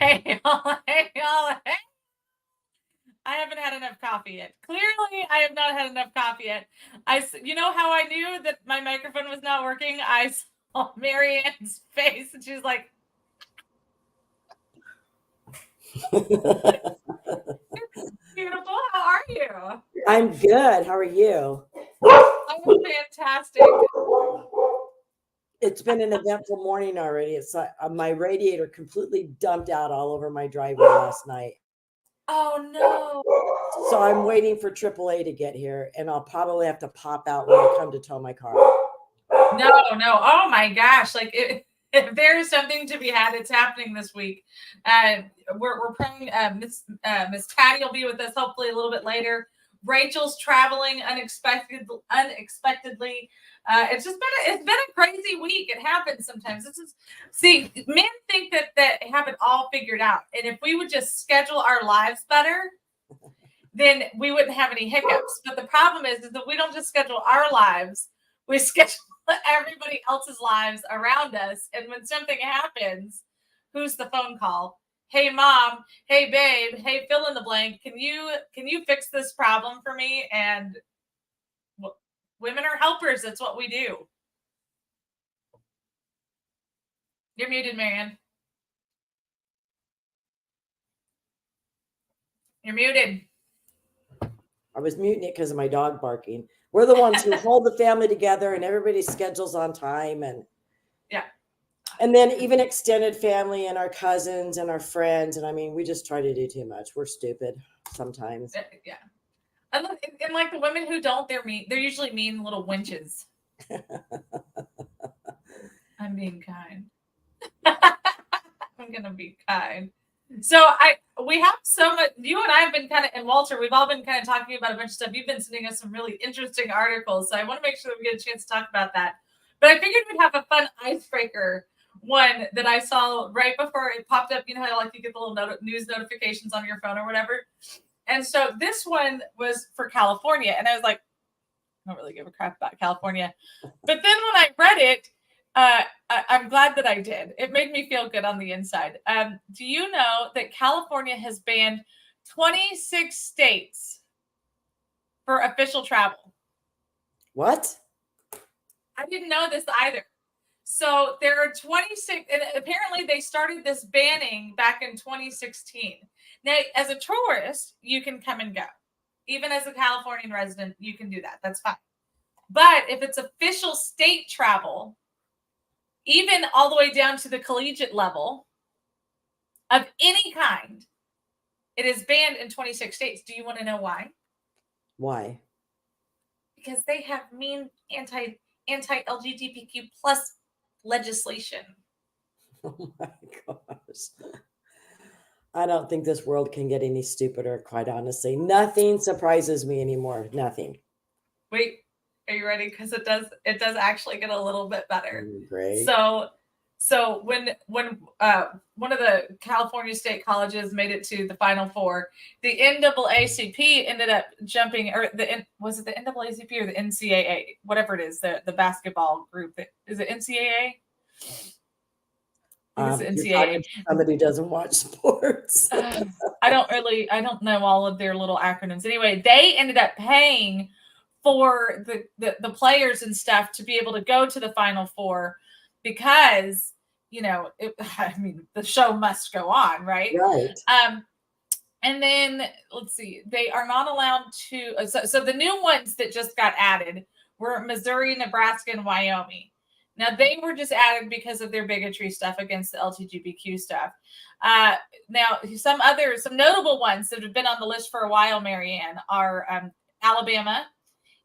Hey, hey, hey. I haven't had enough coffee yet. Clearly, I have not had enough coffee yet. You know how I knew that my microphone was not working? I saw Marianne's face, and she was like, "Beautiful. How are you?" I'm good. How are you? I'm fantastic. It's been an eventful morning already. It's like my radiator completely dumped out all over my driveway last night. Oh no. So I'm waiting for AAA to get here, and I'll probably have to pop out when I come to tow my car. No, no. Oh my gosh. Like if there's something to be had, it's happening this week. Uh, we're praying Miss Patty will be with us hopefully a little bit later. Rachel's traveling unexpectedly. It's been a crazy week. It happens sometimes. See, men think that they have it all figured out. And if we would just schedule our lives better, then we wouldn't have any hiccups. But the problem is that we don't just schedule our lives, we schedule everybody else's lives around us. And when something happens, who's the phone call? Hey mom, hey babe, hey fill in the blank. Can you fix this problem for me? And women are helpers. That's what we do. You're muted, Marianne. You're muted. I was muting it because of my dog barking. We're the ones who hold the family together and everybody's schedules on time, Yeah. And then even extended family and our cousins and our friends. And I mean, we just try to do too much. We're stupid sometimes. Yeah. And like the women who don't, they're mean. They're usually mean little wenches. I'm being kind. I'm gonna be kind. So we have so much. You and I have been kind of, and Walter, we've all been kind of talking about a bunch of stuff. You've been sending us some really interesting articles, so I want to make sure that we get a chance to talk about that. But I figured we'd have a fun icebreaker one that I saw right before it popped up. You know how like you get the little news notifications on your phone or whatever. And so this one was for California, and I was like, I don't really give a crap about California. But then when I read it, I'm glad that I did. It made me feel good on the inside. Do you know that California has banned 26 states for official travel? What? I didn't know this either. So there are 26, and apparently they started this banning back in 2016. Now, as a tourist, you can come and go. Even as a Californian resident, you can do that. That's fine. But if it's official state travel, even all the way down to the collegiate level of any kind, it is banned in 26 states. Do you want to know why? Why? Because they have mean anti-LGBTQ plus legislation. Oh my gosh. I don't think this world can get any stupider, quite honestly. Nothing surprises me anymore. Nothing. Wait, are you ready? Because it does actually get a little bit better. Great. So when one of the California state colleges made it to the Final Four, the NAACP ended up jumping, or was it the NAACP or the NCAA, whatever it is, the basketball group. Is it NCAA? NCAA. Somebody doesn't watch sports. I don't know all of their little acronyms. Anyway, they ended up paying for the players and stuff to be able to go to the Final Four because, the show must go on, right? Right. And then let's see, they are not allowed to. So the new ones that just got added were Missouri, Nebraska, and Wyoming. Now they were just added because of their bigotry stuff against the LGBTQ stuff. Now some notable ones that have been on the list for a while, Marianne, are Alabama,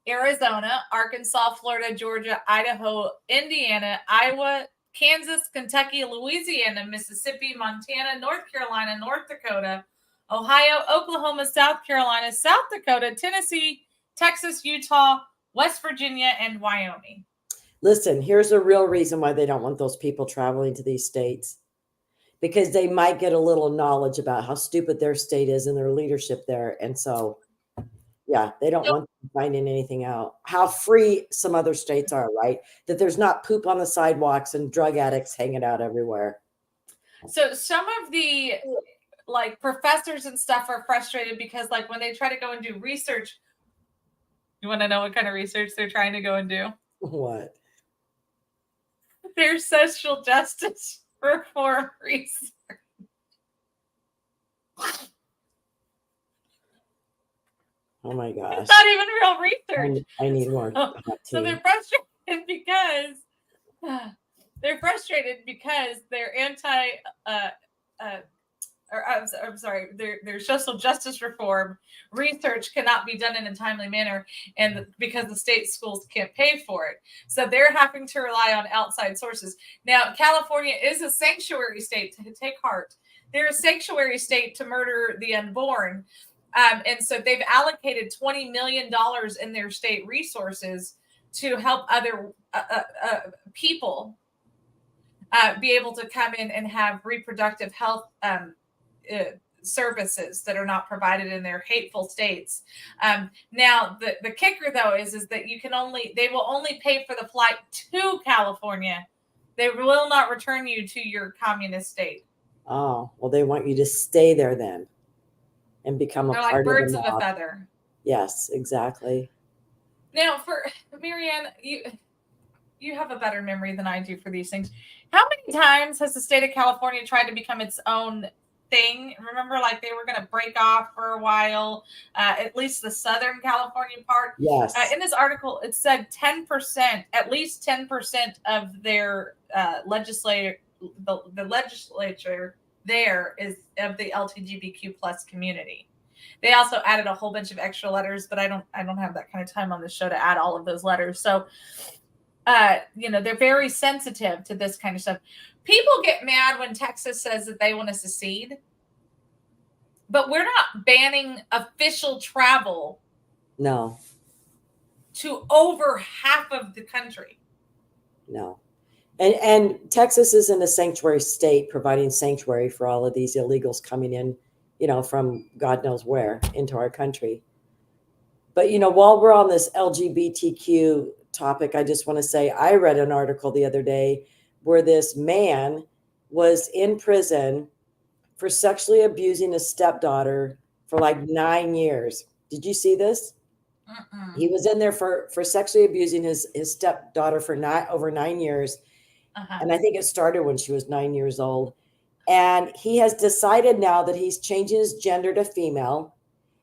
Arizona, Arkansas, Florida, Georgia, Idaho, Indiana, Iowa, Kansas, Kentucky, Louisiana, Mississippi, Montana, North Carolina, North Dakota, Ohio, Oklahoma, South Carolina, South Dakota, Tennessee, Texas, Utah, West Virginia, and Wyoming. Listen, here's a real reason why they don't want those people traveling to these states. Because they might get a little knowledge about how stupid their state is and their leadership there. And so, yeah, they don't want finding anything out. How free some other states are, right? That there's not poop on the sidewalks and drug addicts hanging out everywhere. So some of the like professors and stuff are frustrated because like when they try to go and do research, you want to know what kind of research they're trying to go and do? What? Their social justice reform research. Oh my gosh. It's not even real research. I need more hot So tea. they're frustrated because their anti or I'm sorry, their social justice reform research cannot be done in a timely manner, and because the state schools can't pay for it, so they're having to rely on outside sources. Now, California is a sanctuary state. To take heart, they're a sanctuary state to murder the unborn, and so they've allocated $20 million in their state resources to help other people be able to come in and have reproductive health services that are not provided in their hateful states. Now, the kicker though is that they will only pay for the flight to California. They will not return you to your communist state. Oh, well, they want you to stay there then and become They're a like part birds of of the a mob. feather. Yes, exactly. Now, for Marianne, you have a better memory than I do for these things. How many times has the state of California tried to become its own thing? Remember, like they were going to break off for a while, at least the Southern California part. Yes. In this article, it said 10%, at least 10% of their legislature, the legislature there is of the LGBTQ plus community. They also added a whole bunch of extra letters, but I don't have that kind of time on the show to add all of those letters. So, they're very sensitive to this kind of stuff. People get mad when Texas says that they want to secede, but we're not banning official travel. No. To over half of the country. No. And Texas isn't a sanctuary state providing sanctuary for all of these illegals coming in, from God knows where into our country. But, while we're on this LGBTQ topic, I just want to say I read an article the other day where this man was in prison for sexually abusing his stepdaughter for like 9 years. Did you see this? He was in there for sexually abusing his stepdaughter for over 9 years. And I think it started when she was 9 years old. And he has decided now that he's changing his gender to female.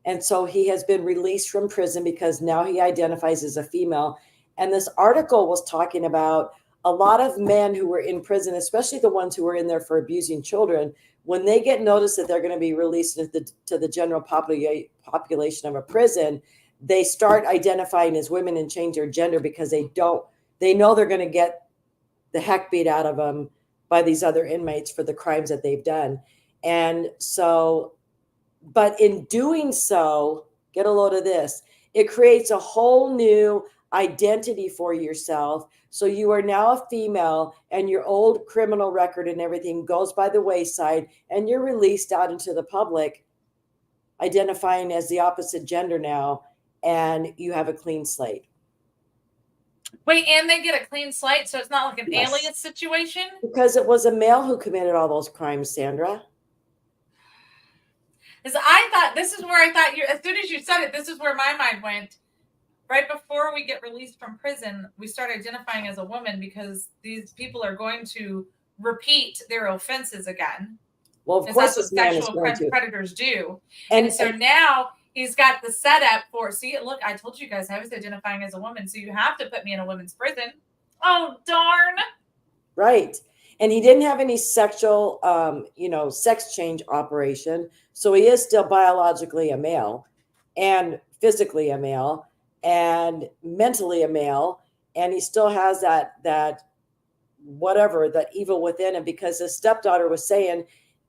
And so he has been released from prison because now he identifies as a female. And this article was talking about a lot of men who were in prison, especially the ones who were in there for abusing children, when they get noticed that they're going to be released to the general population of a prison, they start identifying as women and change their gender because they know they're going to get the heck beat out of them by these other inmates for the crimes that they've done. And so, but in doing so, get a load of this, it creates a whole new identity for yourself. So you are now a female and your old criminal record and everything goes by the wayside and you're released out into the public identifying as the opposite gender now, and you have a clean slate. Wait, and they get a clean slate, so it's not like an alias situation? Because it was a male who committed all those crimes, Sandra. Because I thought, this is where I thought as soon as you said it, this is where my mind went. Right before we get released from prison, we start identifying as a woman because these people are going to repeat their offenses again. Well, of course, that's what sexual predators do. And so now he's got the setup for, see, look, I told you guys I was identifying as a woman, so you have to put me in a women's prison. Oh, darn. Right. And he didn't have any sexual, sex change operation. So he is still biologically a male and physically a male and mentally a male. And he still has that evil within him, because his stepdaughter was saying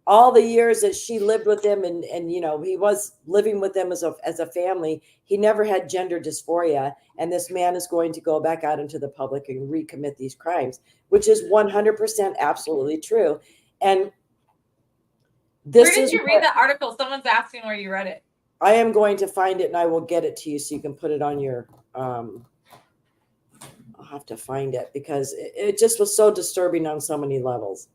all the years that she lived with him and he was living with them as a family, he never had gender dysphoria. And this man is going to go back out into the public and recommit these crimes, which is 100% absolutely true. And where did you read that article? Someone's asking where you read it. I am going to find it and I will get it to you so you can put it on your, I'll have to find it because it just was so disturbing on so many levels.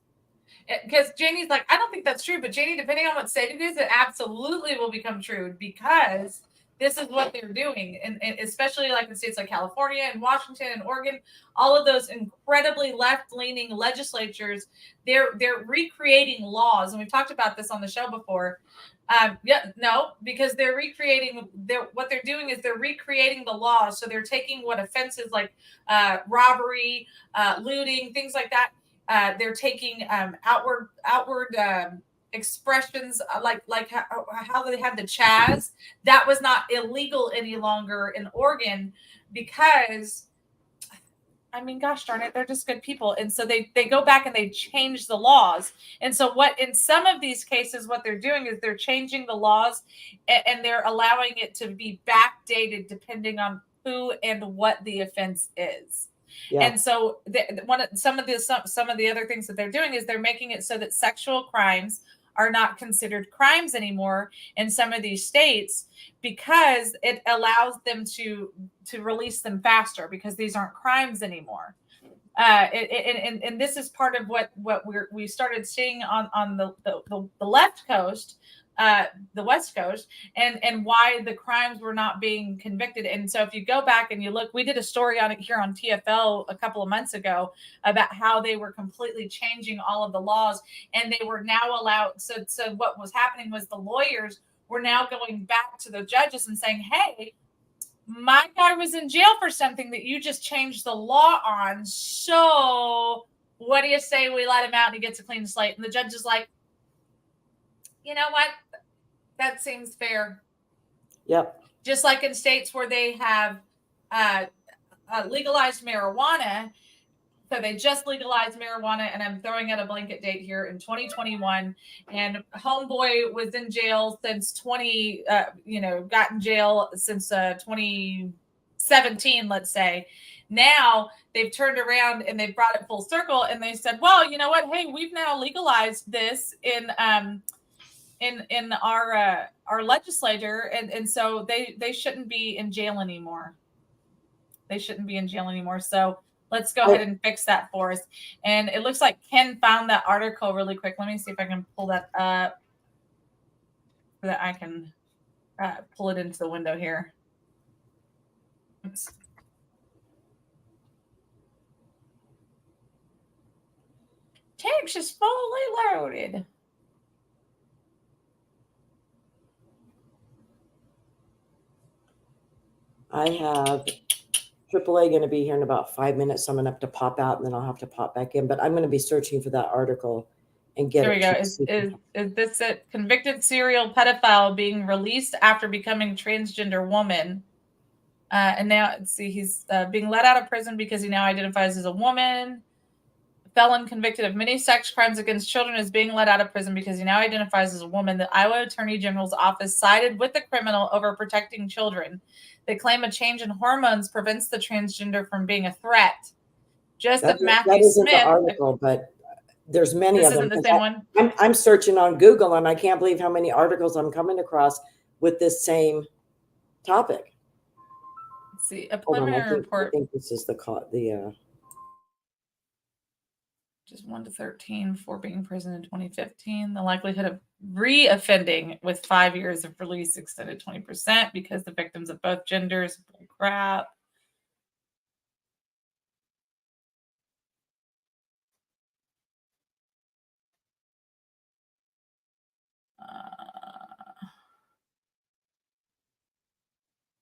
because Janie's like, I don't think that's true, but Janie, depending on what state it is, it absolutely will become true because this is what they're doing, and especially like in states like California and Washington and Oregon, all of those incredibly left-leaning legislatures, they're recreating laws, and we've talked about this on the show before. Because they're recreating. What they're doing is they're recreating the laws, so they're taking what offenses like robbery, looting, things like that. They're taking outward expressions like how they had the Chaz. That was not illegal any longer in Oregon because, I mean, gosh darn it, they're just good people. And so they go back and they change the laws. And so what in some of these cases, what they're doing is they're changing the laws and they're allowing it to be backdated depending on who and what the offense is. Yeah. And so some of the other things that they're doing is they're making it so that sexual crimes are not considered crimes anymore in some of these states because it allows them to release them faster because these aren't crimes anymore. And this is part of what we started seeing on the left coast, the West Coast, and why the crimes were not being convicted. And so if you go back and you look, we did a story on it here on TFL a couple of months ago about how they were completely changing all of the laws, and they were now allowed. So what was happening was the lawyers were now going back to the judges and saying, hey, my guy was in jail for something that you just changed the law on. So what do you say we let him out and he gets a clean slate? And the judge is like, you know what? That seems fair. Yep. Just like in states where they have legalized marijuana. So they just legalized marijuana, and I'm throwing out a blanket date here in 2021. And homeboy was in jail since got in jail since 2017, let's say. Now they've turned around and they've brought it full circle, and they said, well, you know what? Hey, we've now legalized this in our legislature, and so they shouldn't be in jail anymore. They shouldn't be in jail anymore. So let's go ahead and fix that for us. And it looks like Ken found that article really quick. Let me see if I can pull that up so that I can pull it into the window here. Oops. Text is fully loaded. I have AAA going to be here in about 5 minutes, so I'm going to have to pop out and then I'll have to pop back in. But I'm going to be searching for that article and get it. There we go. Is this a convicted serial pedophile being released after becoming transgender woman? And now, let's see, he's being let out of prison because he now identifies as a woman. Felon convicted of many sex crimes against children is being let out of prison because he now identifies as a woman. The Iowa Attorney General's office sided with the criminal over protecting children. They claim a change in hormones prevents the transgender from being a threat. Just that Matthew isn't Smith. The article, but there's many of them. This isn't the same one. I'm searching on Google, and I can't believe how many articles I'm coming across with this same topic. Let's see, a preliminary report. I think this is the just 1 to 13 for being in prison in 2015. The likelihood of re-offending with 5 years of release extended 20% because the victims of both genders. Bull crap.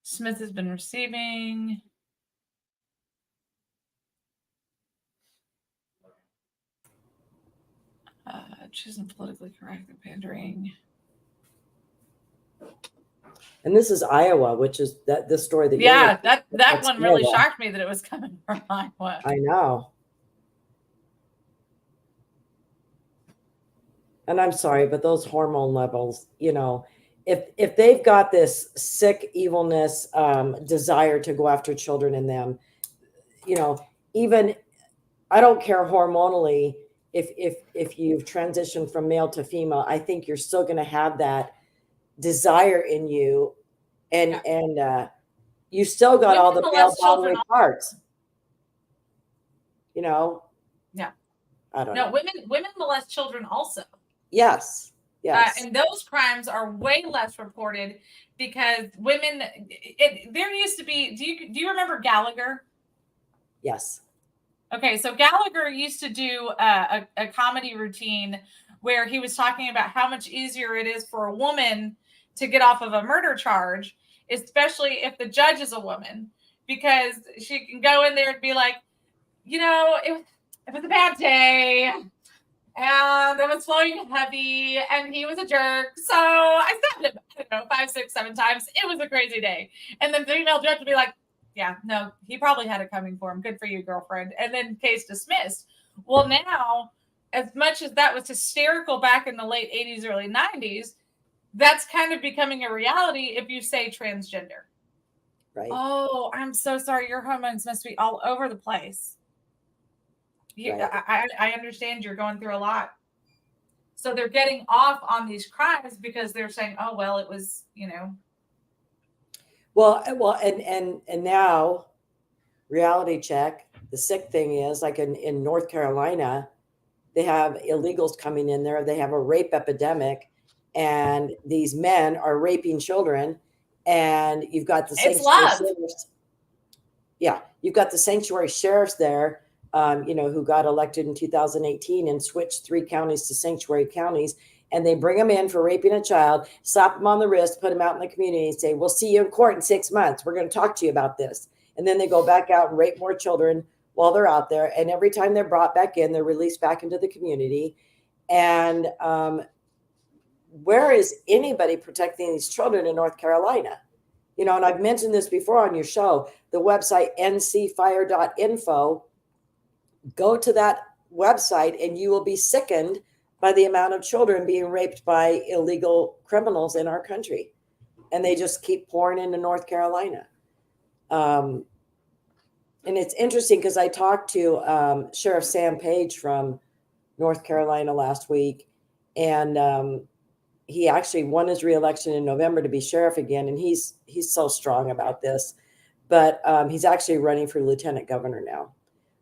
Smith has been receiving choosing politically correct and pandering. And this is Iowa, which is the story that that one really shocked me that it was coming from Iowa. I know. And I'm sorry, but those hormone levels, if they've got this sick evilness, desire to go after children in them, even I don't care hormonally if you've transitioned from male to female, I think you're still going to have that desire in you, and you still got all the male bodily parts. Yeah. I don't No, know. women molest children also. Yes. Yes. And those crimes are way less reported because women. There used to be. Do you remember Gallagher? Yes. Okay, so Gallagher used to do a comedy routine where he was talking about how much easier it is for a woman to get off of a murder charge, especially if the judge is a woman, because she can go in there and be like, it was a bad day, and it was flowing heavy, and he was a jerk, so I stabbed him, I don't know, 5, 6, 7 times. It was a crazy day. And then the female judge would be like, yeah, no, he probably had it coming for him. Good for you, girlfriend. And then case dismissed. Well, now, as much as that was hysterical back in the late 80s, early 90s, that's kind of becoming a reality if you say transgender. Right. Oh, I'm so sorry. Your hormones must be all over the place. Right. I understand you're going through a lot. So they're getting off on these crimes because they're saying, oh, well, it was, Well, and now, reality check. The sick thing is, like in North Carolina, they have illegals coming in there. They have a rape epidemic, and these men are raping children. And you've got the it's sanctuary love. sheriffs. Yeah, you've got the sanctuary sheriffs there, who got elected in 2018 and switched 3 counties to sanctuary counties. And they bring them in for raping a child, slap them on the wrist, put them out in the community, and say, "We'll see you in court in 6 months. We're going to talk to you about this." And then they go back out and rape more children while they're out there. And every time they're brought back in, they're released back into the community. And where is anybody protecting these children in North Carolina? And I've mentioned this before on your show, the website ncfire.info. Go to that website and you will be sickened by the amount of children being raped by illegal criminals in our country. And they just keep pouring into North Carolina. And it's interesting because I talked to Sheriff Sam Page from North Carolina last week, and he actually won his reelection in November to be sheriff again. And he's so strong about this, but he's actually running for lieutenant governor now.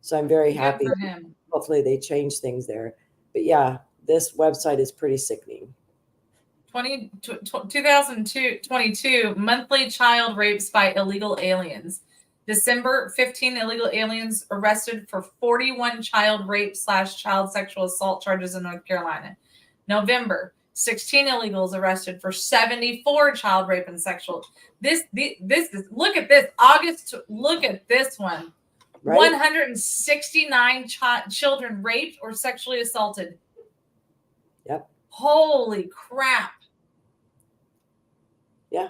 So I'm very happy. Good for him. Hopefully they change things there. But yeah, this website is pretty sickening. 2022 monthly child rapes by illegal aliens. December, 15 illegal aliens arrested for 41 child rape / child sexual assault charges in North Carolina. November, 16 illegals arrested for 74 child rape and sexual. This is, look at this. August, look at this one. Right? 169 children raped or sexually assaulted. Yep. Holy crap. Yeah.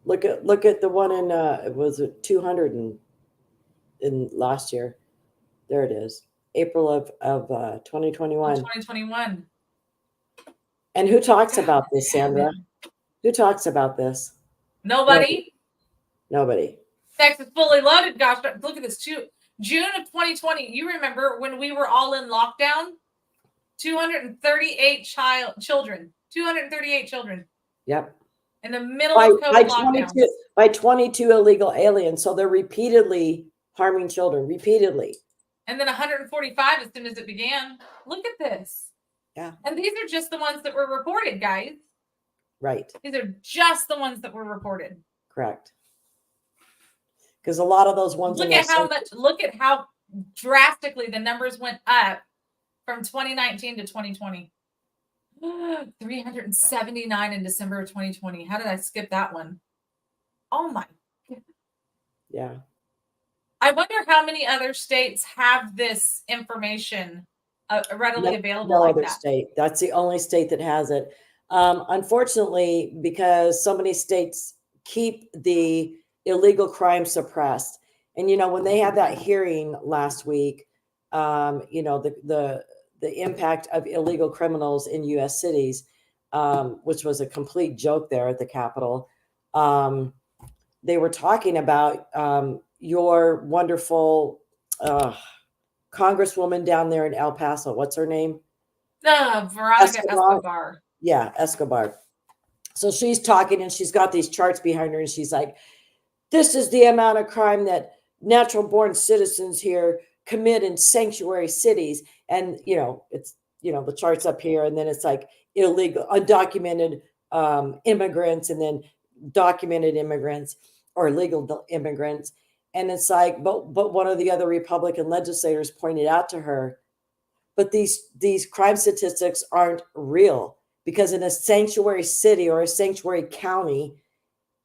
Look at the one in it was 200 in last year. There it is. April of 2021. 2021. And who talks about this, Sandra? Who talks about this? Nobody. Nobody. Texas fully loaded. Gosh, look at this. June of 2020. You remember when we were all in lockdown? 238 children. 238 children. Yep. In the middle of COVID lockdown. By 22 illegal aliens. So they're repeatedly harming children. Repeatedly. And then 145 as soon as it began. Look at this. Yeah. And these are just the ones that were reported, guys. Right. These are just the ones that were reported. Correct. Because a lot of those ones. Look at how drastically the numbers went up from 2019 to 2020. 379 in December of 2020. How did I skip that one? Oh my. Yeah. I wonder how many other states have this information readily available. No like other that. State. That's the only state that has it. Unfortunately, because so many states keep the illegal crime suppressed. And, when they had that hearing last week, the impact of illegal criminals in U.S. cities, which was a complete joke there at the Capitol. They were talking about your wonderful Congresswoman down there in El Paso. What's her name? Veronica Escobar. Yeah, Escobar. So she's talking and she's got these charts behind her and she's like, this is the amount of crime that natural born citizens here commit in sanctuary cities. And, it's, the charts up here, and then it's like illegal, undocumented immigrants, and then documented immigrants or legal immigrants. And it's like, but one of the other Republican legislators pointed out to her, but these crime statistics aren't real, because in a sanctuary city or a sanctuary county,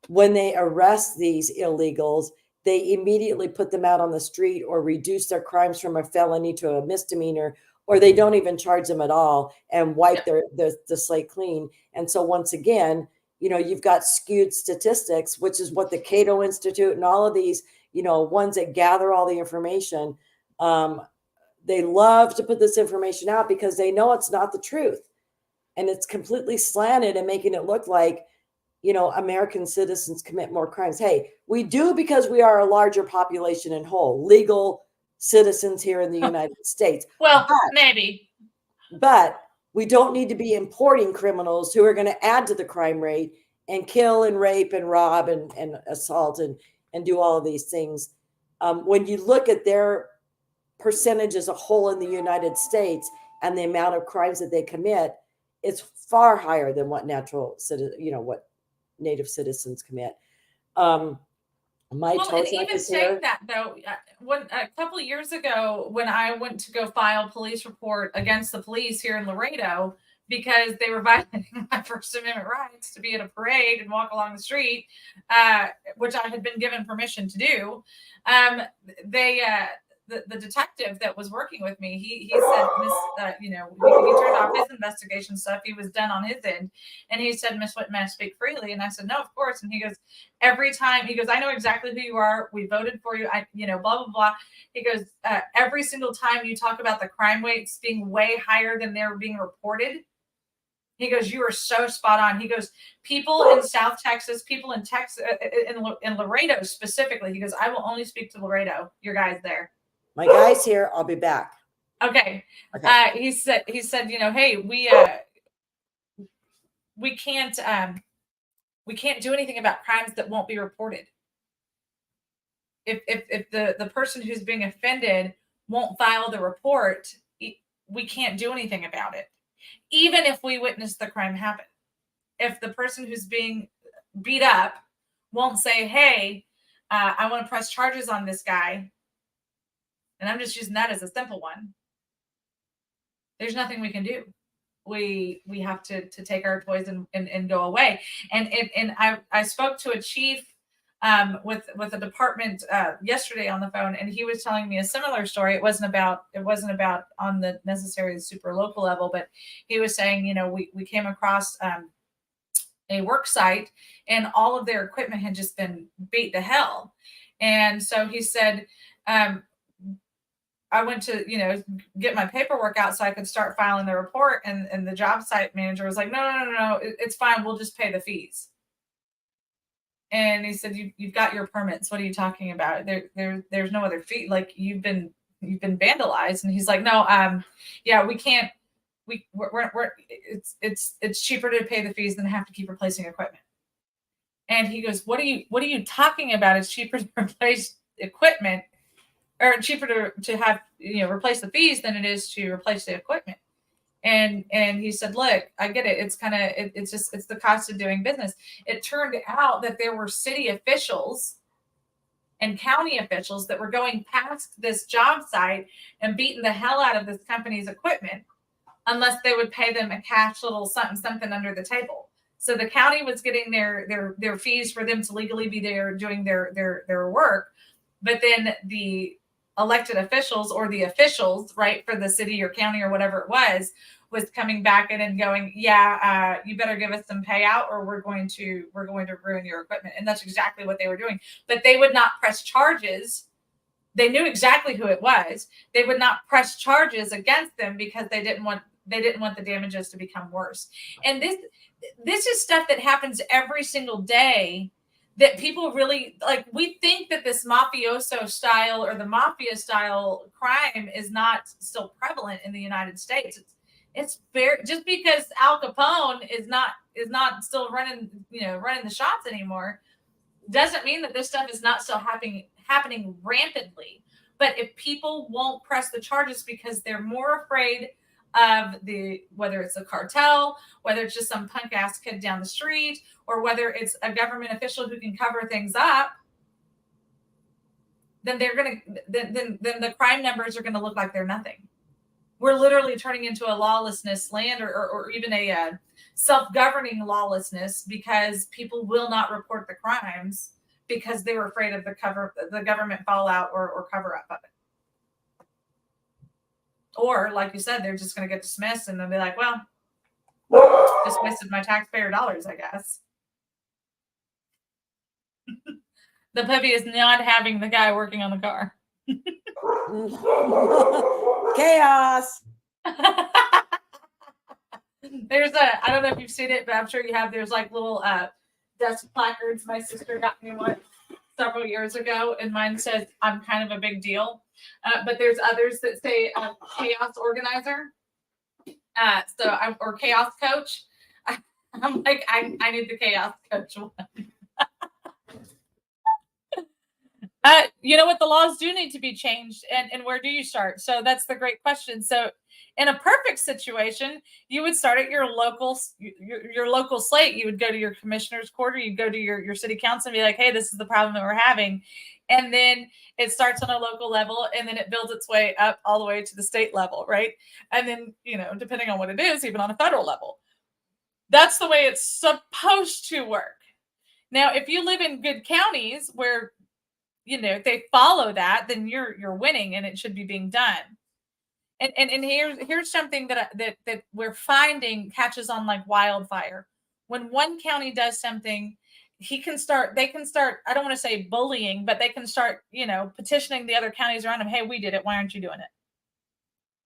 when they arrest these illegals, they immediately put them out on the street or reduce their crimes from a felony to a misdemeanor, or they don't even charge them at all and wipe the slate clean. And so once again, you've got skewed statistics, which is what the Cato Institute and all of these, ones that gather all the information, they love to put this information out because they know it's not the truth. And it's completely slanted and making it look like, American citizens commit more crimes. Hey, we do, because we are a larger population in whole, legal citizens here in the United States. Well, maybe. But we don't need to be importing criminals who are going to add to the crime rate and kill and rape and rob and assault and do all of these things. When you look at their percentage as a whole in the United States and the amount of crimes that they commit, it's far higher than what what native citizens commit. And even saying that, though, a couple of years ago, when I went to go file a police report against the police here in Laredo because they were violating my First Amendment rights to be at a parade and walk along the street, which I had been given permission to do, the detective that was working with me, he said, he turned off his investigation stuff. He was done on his end. And he said, Miss Whitten, may I speak freely? And I said, no, of course. And he goes, every time, I know exactly who you are. We voted for you. Blah, blah, blah. He goes, every single time you talk about the crime rates being way higher than they're being reported, he goes, you are so spot on. He goes, people in South Texas, people in Texas, in Laredo specifically, he goes, I will only speak to Laredo, your guys there. My guy's here. I'll be back. Okay. He said, hey, we can't do anything about crimes that won't be reported. If the person who's being offended won't file the report, we can't do anything about it. Even if we witness the crime happen. If the person who's being beat up won't say, hey, I want to press charges on this guy, and I'm just using that as a simple one, there's nothing we can do. We have to take our toys and go away. And I spoke to a chief with a department yesterday on the phone, and he was telling me a similar story. It wasn't about on the necessarily super local level, but he was saying, we came across a work site and all of their equipment had just been beat to hell. And so he said, I went to, get my paperwork out so I could start filing the report. And the job site manager was like, no, it's fine. We'll just pay the fees. And he said, you've got your permits. What are you talking about? There's no other fee. Like you've been vandalized. And he's like, no, yeah, we can't, it's cheaper to pay the fees than have to keep replacing equipment. And he goes, what are you talking about? It's cheaper to replace equipment, or cheaper to have, replace the fees than it is to replace the equipment. And he said, look, I get it. It's it's the cost of doing business. It turned out that there were city officials and county officials that were going past this job site and beating the hell out of this company's equipment unless they would pay them a cash little something under the table. So the county was getting their fees for them to legally be there doing their work. But then the elected officials or the officials, right, for the city or county or whatever it was coming back in and going, yeah, you better give us some payout or we're going to ruin your equipment. And that's exactly what they were doing. But they would not press charges. They knew exactly who it was. They would not press charges against them because they didn't want the damages to become worse. And this is stuff that happens every single day that people really like. We think that this mafioso style or the mafia style crime is not still prevalent in the United States. It's very, just because Al Capone is not still running the shots anymore, doesn't mean that this stuff is not still happening rampantly. But if people won't press the charges because they're more afraid of whether it's a cartel, whether it's just some punk ass kid down the street, or whether it's a government official who can cover things up, then then the crime numbers are gonna look like they're nothing. We're literally turning into a lawlessness land, or even a self-governing lawlessness, because people will not report the crimes because they were afraid of the government fallout or cover up of it. Or, like you said, they're just going to get dismissed and they'll be like, well, just wasted my taxpayer dollars, I guess. The puppy is not having the guy working on the car. Chaos. I don't know if you've seen it, but I'm sure you have. There's like little desk placards. My sister got me one several years ago, and mine says, I'm kind of a big deal. But there's others that say chaos organizer. Or chaos coach. I'm like, I need the chaos coach one. You know what? The laws do need to be changed, and where do you start? So that's the great question. So in a perfect situation, you would start at your local slate. You would go to your commissioner's court, or you'd go to your city council and be like, hey, this is the problem that we're having. And then it starts on a local level, and then it builds its way up all the way to the state level, right? And then, depending on what it is, even on a federal level. That's the way it's supposed to work. Now, if you live in good counties where if they follow that, then you're winning, and it should be being done. And here's something that we're finding catches on like wildfire. When one county does something, they can start, I don't want to say bullying, but they can start, petitioning the other counties around them. Hey, we did it. Why aren't you doing it?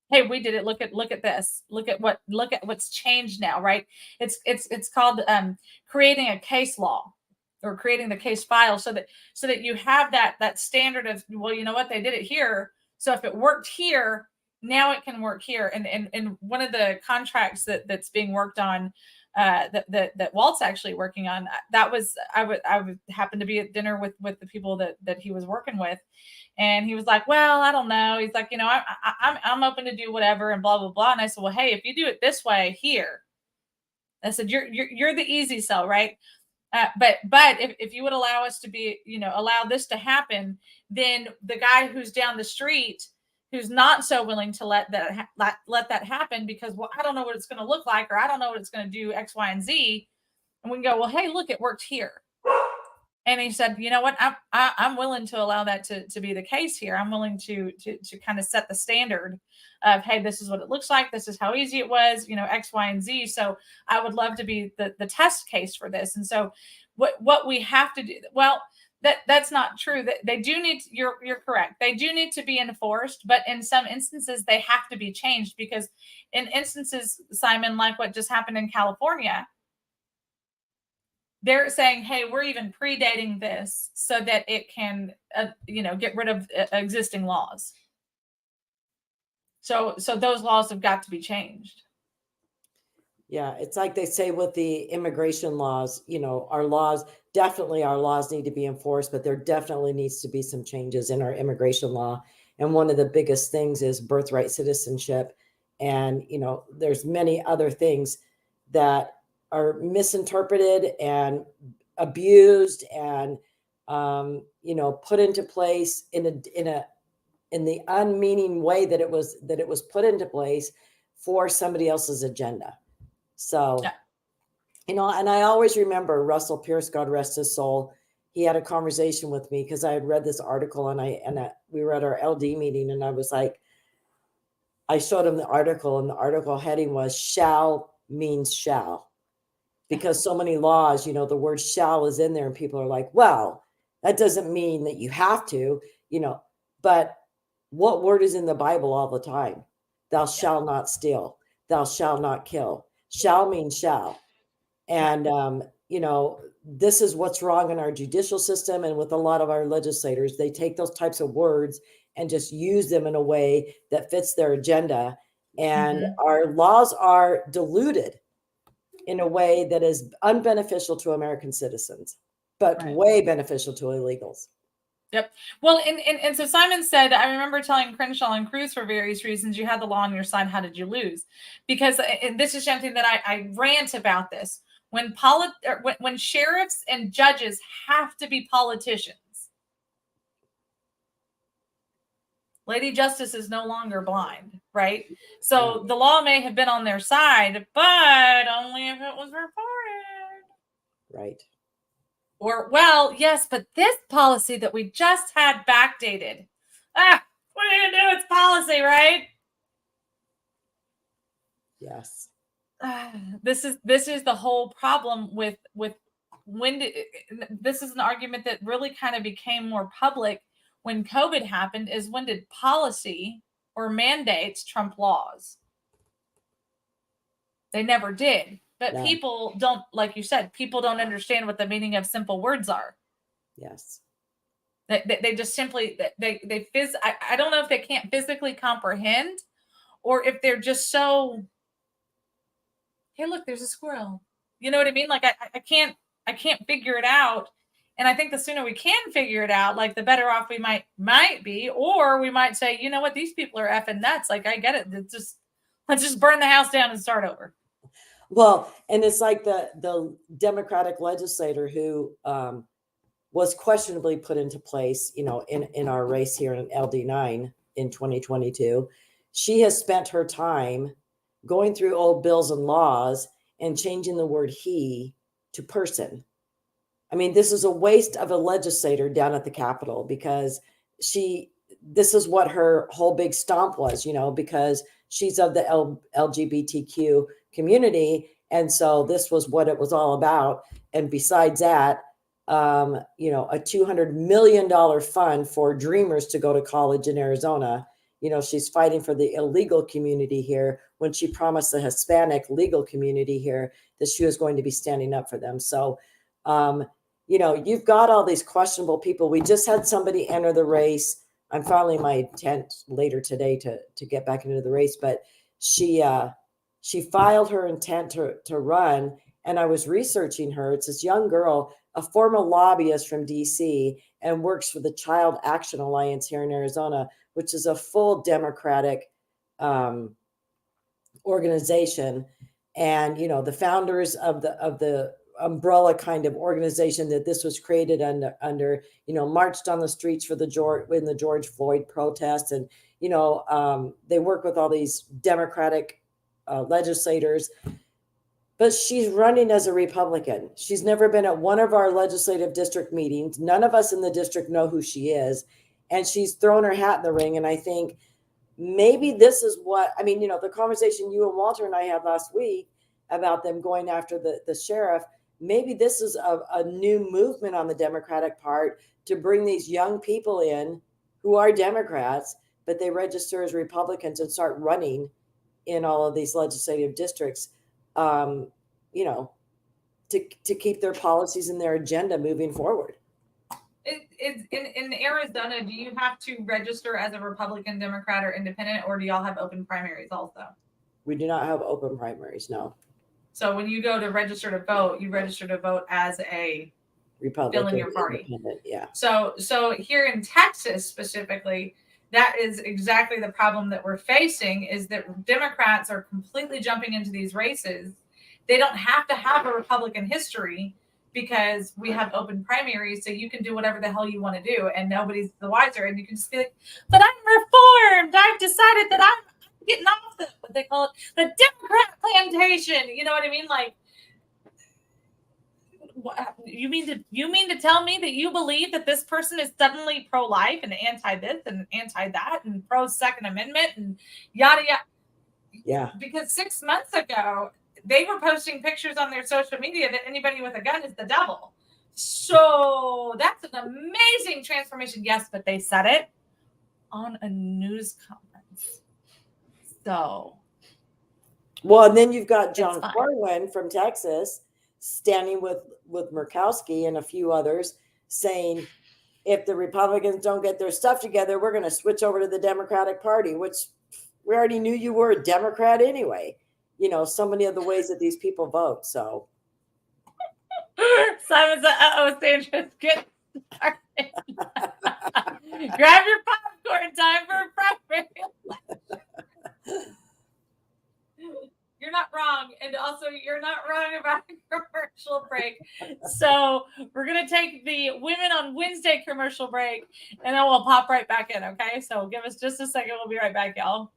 Hey, we did it. Look at this. Look at what's changed now, right? It's called creating a case law, or creating the case file, so that you have that standard of, well, you know what, they did it here, so if it worked here, now it can work here. And one of the contracts that's being worked on, that Walt's actually working on, that was, I would happen to be at dinner with the people that he was working with, and he was like, well, I don't know, he's like, I'm open to do whatever, and blah blah blah. And I said, well, hey, if you do it this way here, I said, you're the easy sell, right? But if you would allow us to be, allow this to happen, then the guy who's down the street, who's not so willing to let that happen, because, well, I don't know what it's going to look like, or I don't know what it's going to do X, Y, and Z. And we can go, well, hey, look, it worked here. And he said, you know what, I'm willing to allow that to be the case here. I'm willing to kind of set the standard of, hey, this is what it looks like. This is how easy it was, X, Y, and Z. So I would love to be the test case for this. And so what we have to do, well, that's not true. That they do need to, you're correct. They do need to be enforced, but in some instances they have to be changed, because in instances, Simon, like what just happened in California, they're saying, hey, we're even predating this so that it can, get rid of existing laws. So those laws have got to be changed. Yeah, it's like they say with the immigration laws, our laws need to be enforced, but there definitely needs to be some changes in our immigration law. And one of the biggest things is birthright citizenship. And, there's many other things that are misinterpreted and abused and, put into place in the unmeaning way that it was put into place for somebody else's agenda. So, yeah. And I always remember Russell Pierce, God rest his soul. He had a conversation with me because I had read this article, and we were at our LD meeting, and I was like, I showed him the article, and the article heading was "Shall means shall," because so many laws, the word "shall" is in there, and people are like, well, that doesn't mean that you have to, but what word is in the Bible all the time? Thou shalt not steal. Thou shalt not kill. Shall means shall. And, this is what's wrong in our judicial system. And with a lot of our legislators, they take those types of words and just use them in a way that fits their agenda. And our laws are diluted in a way that is unbeneficial to American citizens, but way beneficial to illegals. Yep. Well, and so Simon said, I remember telling Crenshaw and Cruz for various reasons, you had the law on your side. How did you lose? Because and this is something that I rant about this. When when sheriffs and judges have to be politicians, Lady Justice is no longer blind, right? So the law may have been on their side, but only if it was reported. Right. Or, well, yes, but this policy that we just had backdated. What are you gonna do? It's policy, right? Yes. This is the whole problem with when this is an argument that really kind of became more public when COVID happened, is when did policy or mandates trump laws? They never did. But No. people don't, like you said, people don't understand what the meaning of simple words are. Yes. They just simply, I don't know if they can't physically comprehend, or if they're just so, hey, look, there's a squirrel. You know what I mean? Like I can't figure it out. And I think the sooner we can figure it out, like the better off we might be, or we might say, you know what, these people are effing nuts. Like I get it. Let's just burn the house down and start over. Well, and it's like the Democratic legislator who was questionably put into place, in our race here in LD9 in 2022. She has spent her time going through old bills and laws and changing the word he to person. I mean, this is a waste of a legislator down at the Capitol, because this is what her whole big stomp was, because she's of the LGBTQ community. And so this was what it was all about. And besides that, a $200 million fund for dreamers to go to college in Arizona. She's fighting for the illegal community here when she promised the Hispanic legal community here that she was going to be standing up for them. So, you've got all these questionable people. We just had somebody enter the race. I'm filing my intent later today to get back into the race, but she filed her intent to run, and I was researching her. It's this young girl, a former lobbyist from DC, and works for the Child Action Alliance here in Arizona, which is a full Democratic organization. And the founders of the umbrella kind of organization that this was created under marched on the streets in the George Floyd protests, and they work with all these Democratic legislators. But she's running as a Republican. She's never been at one of our legislative district meetings. None of us in the district know who she is. And she's thrown her hat in the ring. And I think maybe this is the conversation you and Walter and I had last week about them going after the sheriff. Maybe this is a new movement on the Democratic part to bring these young people in who are Democrats, but they register as Republicans and start running in all of these legislative districts. To keep their policies and their agenda moving forward. In Arizona, do you have to register as a Republican, Democrat, or Independent, or do y'all have open primaries also? We do not have open primaries, no. So when you go to register to vote, you register to vote as a Republican, fill in your party. Yeah. So here in Texas specifically, that is exactly the problem that we're facing, is that Democrats are completely jumping into these races. They don't have to have a Republican history because we have open primaries, so you can do whatever the hell you want to do and nobody's the wiser. And you can just be like, but I'm reformed. I've decided that I'm getting off what they call it, the Democrat plantation. You know what I mean? Like, you mean to tell me that you believe that this person is suddenly pro-life and anti this and anti that and pro Second Amendment and yada yada? Yeah. Because 6 months ago they were posting pictures on their social media that anybody with a gun is the devil. So that's an amazing transformation. Yes, but they said it on a news conference. So, well, and then you've got John Corwin from Texas standing with Murkowski and a few others saying, if the Republicans don't get their stuff together, we're going to switch over to the Democratic Party, which we already knew you were a Democrat anyway. So many of the ways that these people vote. So Simon said, Sanchez, get Grab your popcorn, time for a primary election. You're not wrong. And also, you're not wrong about a commercial break. So we're going to take the Women on Wednesday commercial break, and then we'll pop right back in, okay? So give us just a second. We'll be right back, y'all.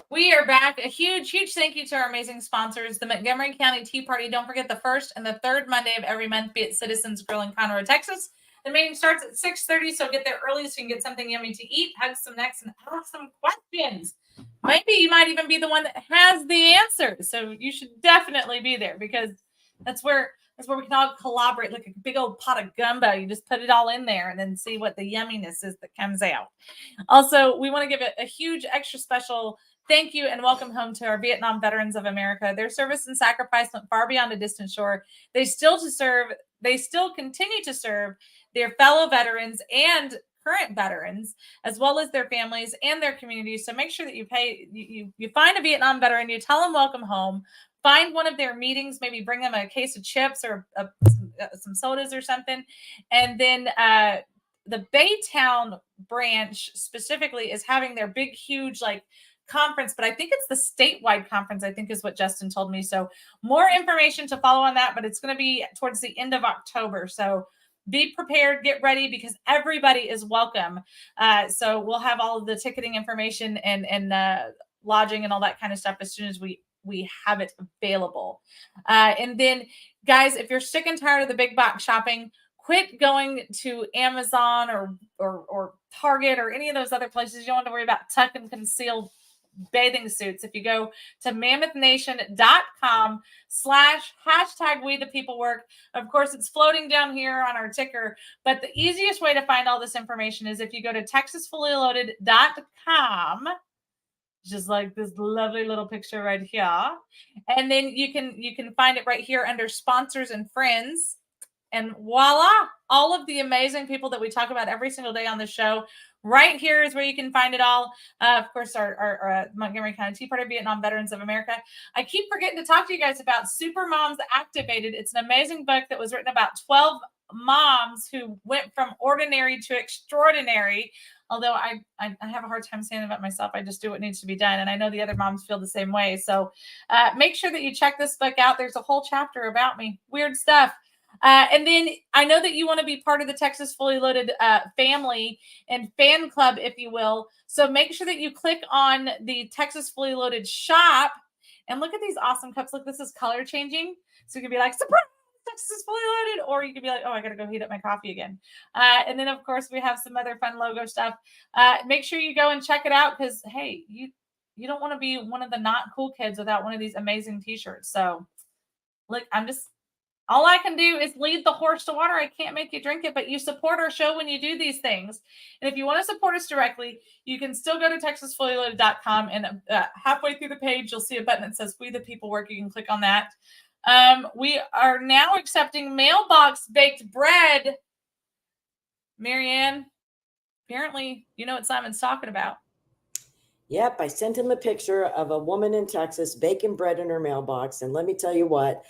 We are back. A huge thank you to our amazing sponsors, the Montgomery County Tea Party. Don't forget the first and the third Monday of every month, be at Citizens Grill in Conroe, Texas. The meeting starts at 6:30, so get there early so you can get something yummy to eat, hug some necks, and ask some questions. Maybe you might even be the one that has the answers. So you should definitely be there, because that's where we can all collaborate like a big old pot of gumbo. You just put it all in there and then see what the yumminess is that comes out. Also, we want to give it a huge extra special thank you and welcome home to our Vietnam Veterans of America. Their service and sacrifice went far beyond a distant shore. They still continue to serve their fellow veterans and current veterans, as well as their families and their communities. So make sure that you find a Vietnam veteran, you tell them welcome home, find one of their meetings, maybe bring them a case of chips or some sodas or something. And then the Baytown branch specifically is having their big, huge, conference, but I think it's the statewide conference, I think is what Justin told me. So more information to follow on that, but it's going to be towards the end of October. So be prepared, get ready, because everybody is welcome. So we'll have all of the ticketing information and lodging and all that kind of stuff as soon as we have it available. And then, guys, if you're sick and tired of the big box shopping, quit going to Amazon or Target or any of those other places. You don't have to worry about tuck and conceal bathing suits. If you go to mammothnation.com/#WeThePeopleWork, of course, it's floating down here on our ticker, but the easiest way to find all this information is if you go to TexasFullyLoaded.com, just like this lovely little picture right here, and then you can find it right here under sponsors and friends. And voila, all of the amazing people that we talk about every single day on the show, right here is where you can find it all. Of course, our Montgomery County Tea Party, Vietnam Veterans of America. I keep forgetting to talk to you guys about Super Moms Activated. It's an amazing book that was written about 12 moms who went from ordinary to extraordinary. Although I have a hard time saying about myself. I just do what needs to be done. And I know the other moms feel the same way. So make sure that you check this book out. There's a whole chapter about me. Weird stuff. And then I know that you want to be part of the Texas Fully Loaded family and fan club, if you will. So make sure that you click on the Texas Fully Loaded shop and look at these awesome cups. Look, this is color changing. So you can be like, surprise, Texas Fully Loaded. Or you could be like, oh, I got to go heat up my coffee again. And then, of course, we have some other fun logo stuff. Make sure you go and check it out because, hey, you don't want to be one of the not cool kids without one of these amazing T-shirts. So, look, all I can do is lead the horse to water. I can't make you drink it, but you support our show when you do these things. And if you want to support us directly, you can still go to TexasFullyLoaded.com, and halfway through the page, you'll see a button that says We the People Work. You can click on that. We are now accepting mailbox baked bread. Marianne, apparently you know what Simon's talking about. Yep, I sent him a picture of a woman in Texas baking bread in her mailbox. And let me tell you what,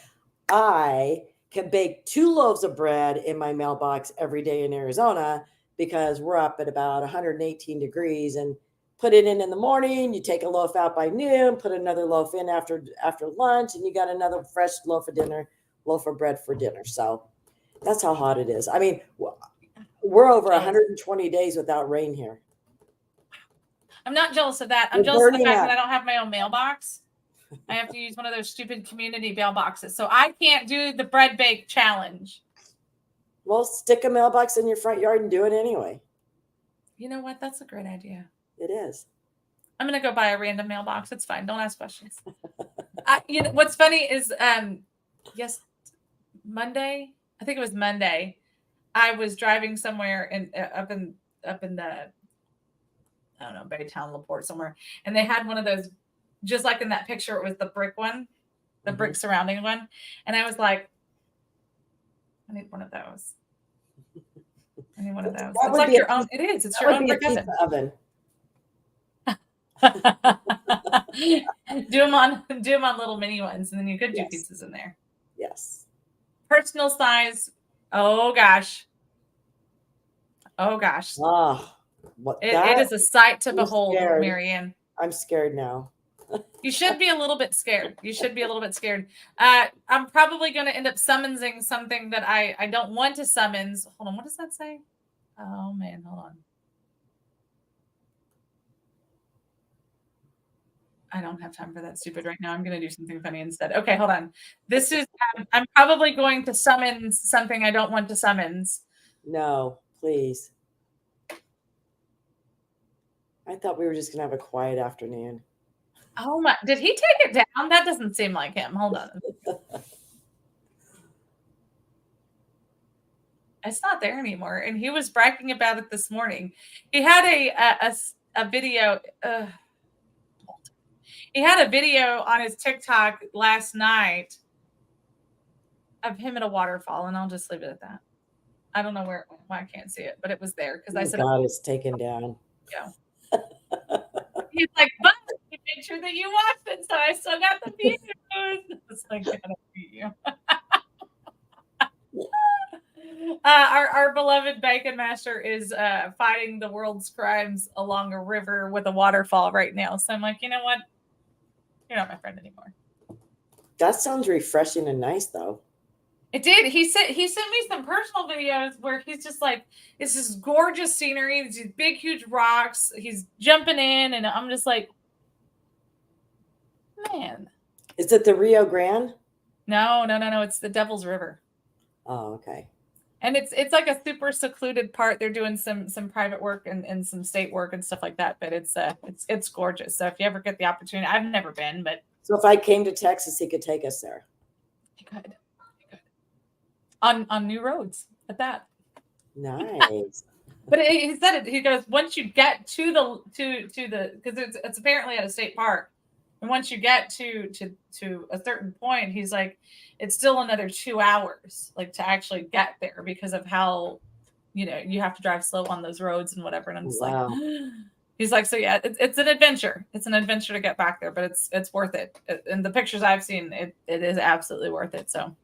I can bake 2 loaves of bread in my mailbox every day in Arizona because we're up at about 118 degrees, and put it in the morning. You take a loaf out by noon, put another loaf in after lunch, and you got another fresh loaf of bread for dinner. So that's how hot it is. I mean, we're over 120 days without rain here. I'm not jealous of that. I'm We're jealous of the burning fact up. that I don't have my own mailbox. I have to use one of those stupid community mailboxes. So I can't do the bread bake challenge. Well, stick a mailbox in your front yard and do it anyway. You know what? That's a great idea. It is. I'm going to go buy a random mailbox. It's fine. Don't ask questions. You know, what's funny is, yes, Monday, I think it was Monday, I was driving somewhere up in the, I don't know, Baytown, LaPorte, somewhere. And they had one of those, just like in that picture, it was the brick one, the brick surrounding one. And I was like, I need one of those. I need one of those. It's like your own. It is. It's your own brick oven. do them on little mini ones, and then you could do pizzas in there. Yes. Personal size. Oh gosh. Oh, it is a sight to behold, scared. Marianne. I'm scared now. You should be a little bit scared. I'm probably going to end up summoning something that I don't want to summons. Hold on. What does that say? Oh man, hold on. I don't have time for that stupid right now. I'm going to do something funny instead. Okay, hold on. This is, I'm probably going to summon something I don't want to summons. No, please. I thought we were just going to have a quiet afternoon. Oh my, did he take it down? That doesn't seem like him. Hold on. It's not there anymore. And he was bragging about it this morning. He had a video. He had a video on his TikTok last night of him at a waterfall, and I'll just leave it at that. I don't know where it went, why I can't see it, but it was there because I said, God, it's taken down. Yeah. He's like, but make sure that you watched it, so I still got the views. It's like, I don't beat you. Our beloved Bacon Master is fighting the world's crimes along a river with a waterfall right now. So I'm like, you know what? You're not my friend anymore. That sounds refreshing and nice, though. It did. He sent me some personal videos where he's just like, this is gorgeous scenery, these big, huge rocks. He's jumping in, and I'm just like, man. Is it the Rio Grande? No. It's the Devil's River. Oh, okay. And it's like a super secluded part. They're doing some private work and some state work and stuff like that. But it's gorgeous. So if you ever get the opportunity, I've never been, but so if I came to Texas, he could take us there. He could. On new roads at that. Nice. But he said it. He goes, once you get to the because it's apparently at a state park, and once you get to a certain point, he's like, it's still another 2 hours, like to actually get there because of how, you have to drive slow on those roads and whatever. And I'm just like, he's like, so yeah, it's an adventure. It's an adventure to get back there, but it's worth it. And the pictures I've seen, it is absolutely worth it. So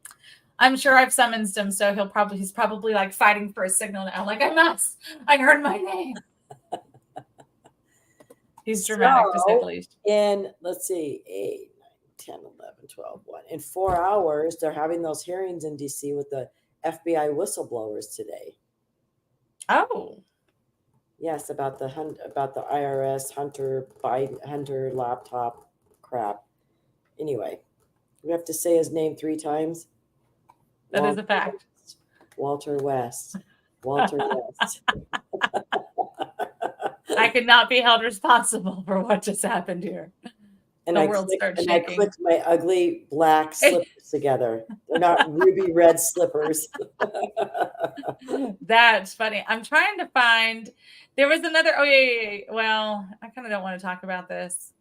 I'm sure I've summoned him. So he's probably like fighting for a signal now. Like, I heard my name. He's dramatic to say the least. Let's see, 8, 9, 10, 11, 12, 1. In 4 hours, they're having those hearings in DC with the FBI whistleblowers today. Oh. Yes, about the IRS Hunter laptop crap. Anyway, we have to say his name 3 times. That is a fact. Walter West. Walter West. I could not be held responsible for what just happened here. And I clicked my ugly black slippers together. They're not ruby red slippers. That's funny. I'm trying to find. There was another. Oh yeah. Well, I kind of don't want to talk about this.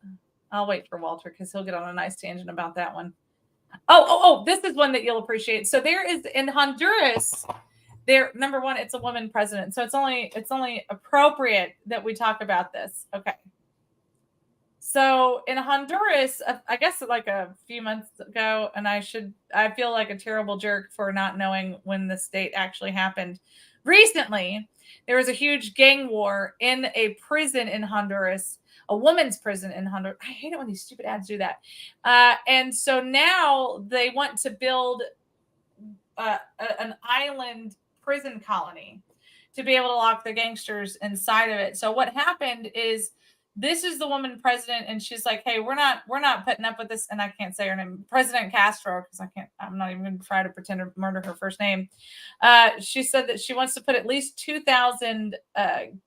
I'll wait for Walter because he'll get on a nice tangent about that one. Oh! This is one that you'll appreciate. So there is in Honduras. There, number one, it's a woman president, so it's only appropriate that we talk about this. Okay. So in Honduras, I guess like a few months ago, and I feel like a terrible jerk for not knowing when the state actually happened. Recently, there was a huge gang war in a prison in Honduras, a women's prison in Honduras. I hate it when these stupid ads do that. And so now they want to build an island prison colony to be able to lock the gangsters inside of it. So what happened is, this is the woman president, and she's like, "Hey, we're not putting up with this." And I can't say her name, President Castro, because I'm not even going to try to pretend to murder her first name. She said that she wants to put at least 2,000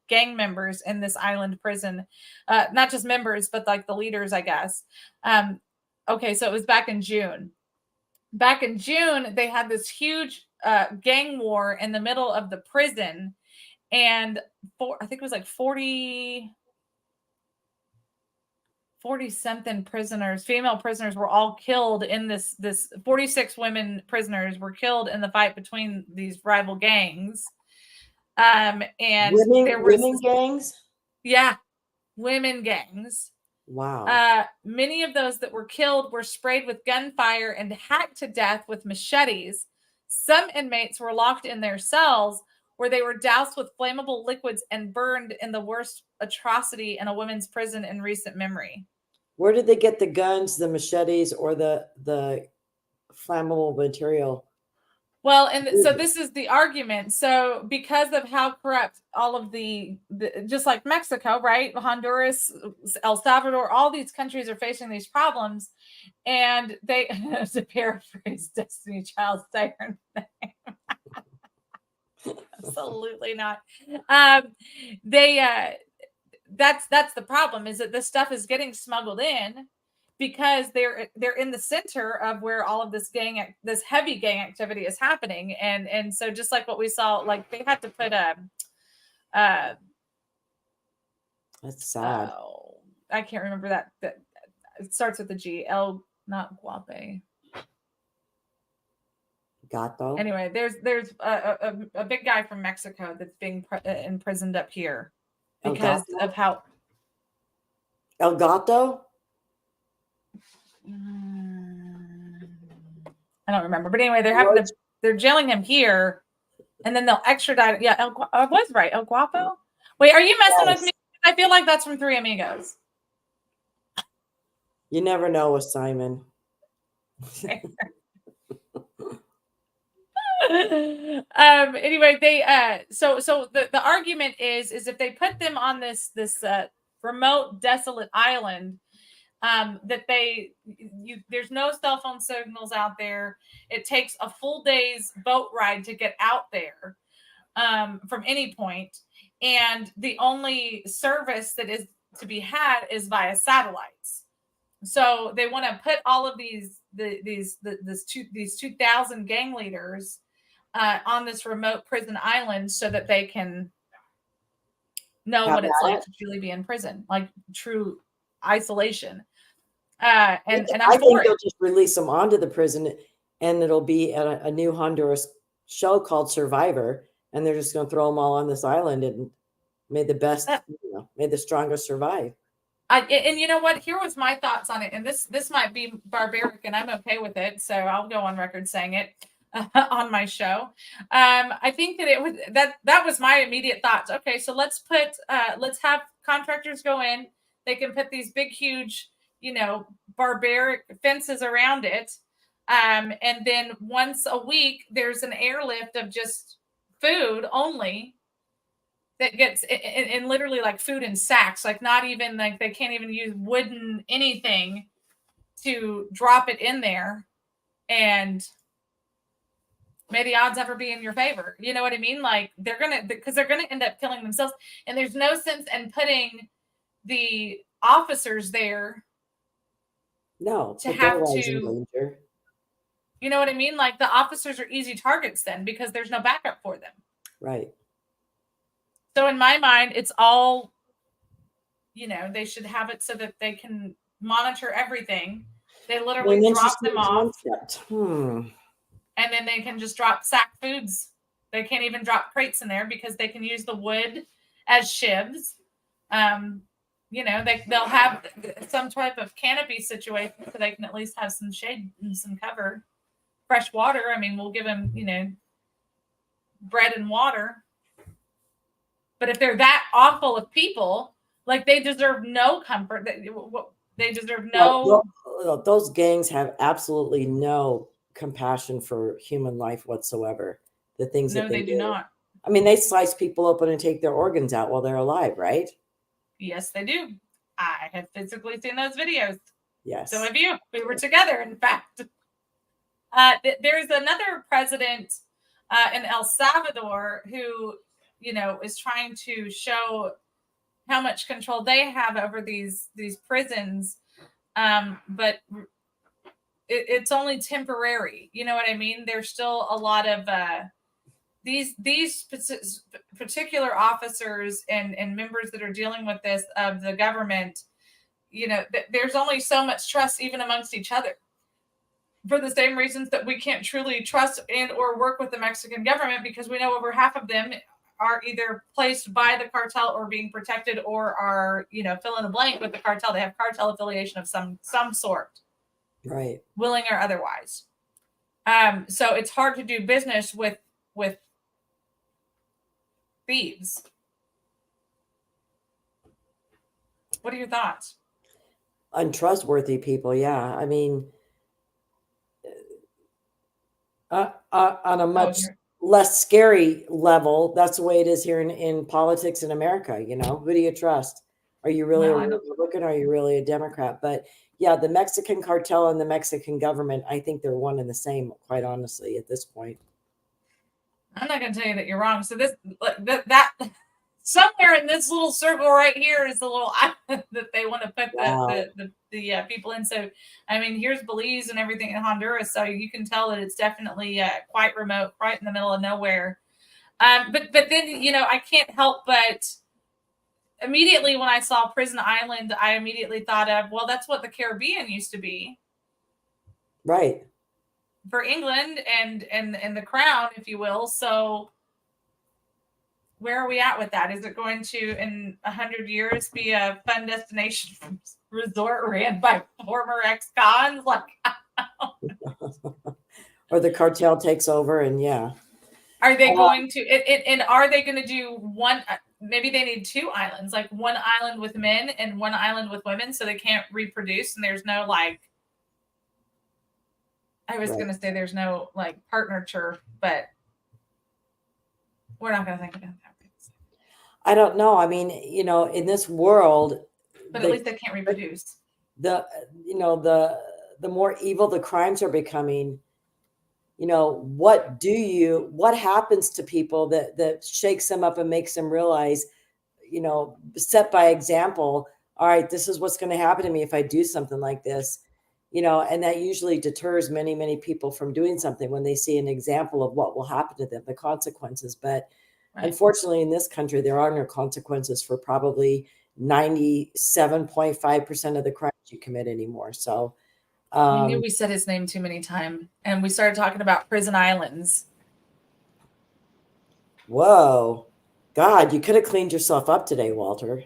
gang members in this island prison, not just members, but like the leaders, I guess. Okay, so it was back in June. Back in June, they had this huge gang war in the middle of the prison, and I think it was like 40 something prisoners, female prisoners, were all killed in this 46 women prisoners were killed in the fight between these rival gangs. And there was women gangs? Yeah, women gangs. Wow. Many of those that were killed were sprayed with gunfire and hacked to death with machetes. Some inmates were locked in their cells, where they were doused with flammable liquids and burned in the worst atrocity in a women's prison in recent memory. Where did they get the guns, the machetes, or the flammable material? Well, and so this is the argument. So because of how corrupt all of the just like Mexico, right? Honduras, El Salvador, all these countries are facing these problems. And they, to paraphrase Destiny Child's siren name, absolutely not. That's the problem, is that this stuff is getting smuggled in because they're in the center of where all of this heavy gang activity is happening. And so just like what we saw, like they had to put that's sad. I can't remember that it starts with a G. Not Guape. Gato. Anyway, there's a big guy from Mexico that's being imprisoned up here because of how El Gato. I don't remember, but anyway, they're jailing him here, and then they'll extradite. Yeah, I was right. El Guapo. Wait, are you messing with me? I feel like that's from Three Amigos. You never know with Simon. Anyway, they so the argument is if they put them on this remote, desolate island, that there's no cell phone signals out there. It takes a full day's boat ride to get out there from any point, and the only service that is to be had is via satellites. So they want to put all of these 2,000 gang leaders on this remote prison island so that they can know what it's like to truly be in prison, like true isolation. And I think they'll just release them onto the prison, and it'll be a new Honduras show called Survivor, and they're just going to throw them all on this island, and may the strongest survive. And you know what? Here was my thoughts on it, and this might be barbaric, and I'm okay with it, so I'll go on record saying it on my show. I think that that was my immediate thoughts. Okay, so let's have contractors go in. They can put these big, huge, barbaric fences around it, and then once a week there's an airlift of just food only. That gets in literally like food in sacks, like not even like they can't even use wooden anything to drop it in there, and may the odds ever be in your favor. You know what I mean? Like because they're gonna end up killing themselves, and there's no sense in putting the officers there. No, to have to. You know what I mean? Like the officers are easy targets then because there's no backup for them. Right. So in my mind, it's all, they should have it so that they can monitor everything. They literally drop them off. And then they can just drop sack foods. They can't even drop crates in there because they can use the wood as shivs. they'll have some type of canopy situation so they can at least have some shade and some cover. Fresh water. I mean, we'll give them, bread and water. But if they're that awful of people, like, they deserve no comfort. They deserve no. Those gangs have absolutely no compassion for human life whatsoever. The things No, that they do not. I mean, they slice people open and take their organs out while they're alive, right? Yes, they do. I have physically seen those videos. Yes. So have you. We were together, in fact. There's another president in El Salvador who, is trying to show how much control they have over these prisons, but it's only temporary. You know what I mean? There's still a lot of these particular officers and members that are dealing with this of the government. There's only so much trust even amongst each other, for the same reasons that we can't truly trust and or work with the Mexican government, because we know over half of them are either placed by the cartel or being protected, or are, fill in the blank with the cartel. They have cartel affiliation of some sort, right, willing or otherwise. So it's hard to do business with thieves. What are your thoughts? Untrustworthy people, yeah. I mean, on a much less scary level, that's the way it is here in politics in America. Who do you trust? Are you really a Republican? Are you really a Democrat? But yeah, the Mexican cartel and the Mexican government, I think they're one and the same, quite honestly, at this point. I'm not going to tell you that you're wrong. So that somewhere in this little circle right here is the little island that they want to put the people in. So, I mean, here's Belize and everything in Honduras. So you can tell that it's definitely quite remote, right in the middle of nowhere. But then, I can't help but immediately when I saw Prison Island, I immediately thought of, well, that's what the Caribbean used to be. Right. For England and the crown, if you will. So where are we at with that? Is it going to, in 100 years, be a fun destination resort ran by former ex-cons? Or the cartel takes over, and yeah. Are they going to, and are they going to do one, maybe they need two islands, like one island with men and one island with women, so they can't reproduce, and there's no, I was going to say there's no, partnership, but we're not going to think about that. I don't know. I mean, in this world, but at least they can't reproduce. The more evil the crimes are becoming, what happens to people that shakes them up and makes them realize, set by example, all right, this is what's going to happen to me if I do something like this, and that usually deters many, many people from doing something when they see an example of what will happen to them, the consequences. But unfortunately, in this country, there are no consequences for probably 97.5% of the crimes you commit anymore. So we knew we said his name too many times, and we started talking about prison islands. Whoa. God, you could have cleaned yourself up today, Walter.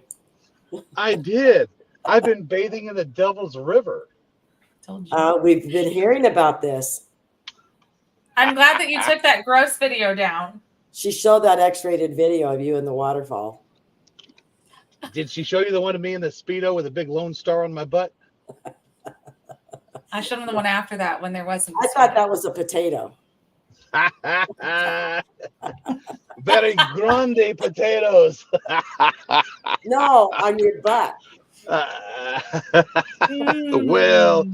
I did. I've been bathing in the Devil's River. Told you. We've been hearing about this. I'm glad that you took that gross video down. She showed that X-rated video of you in the waterfall. Did she show you the one of me in the Speedo with a big Lone Star on my butt? I showed him the one after that when there wasn't. I thought that was a potato. Very grande potatoes. No, on your butt. Well.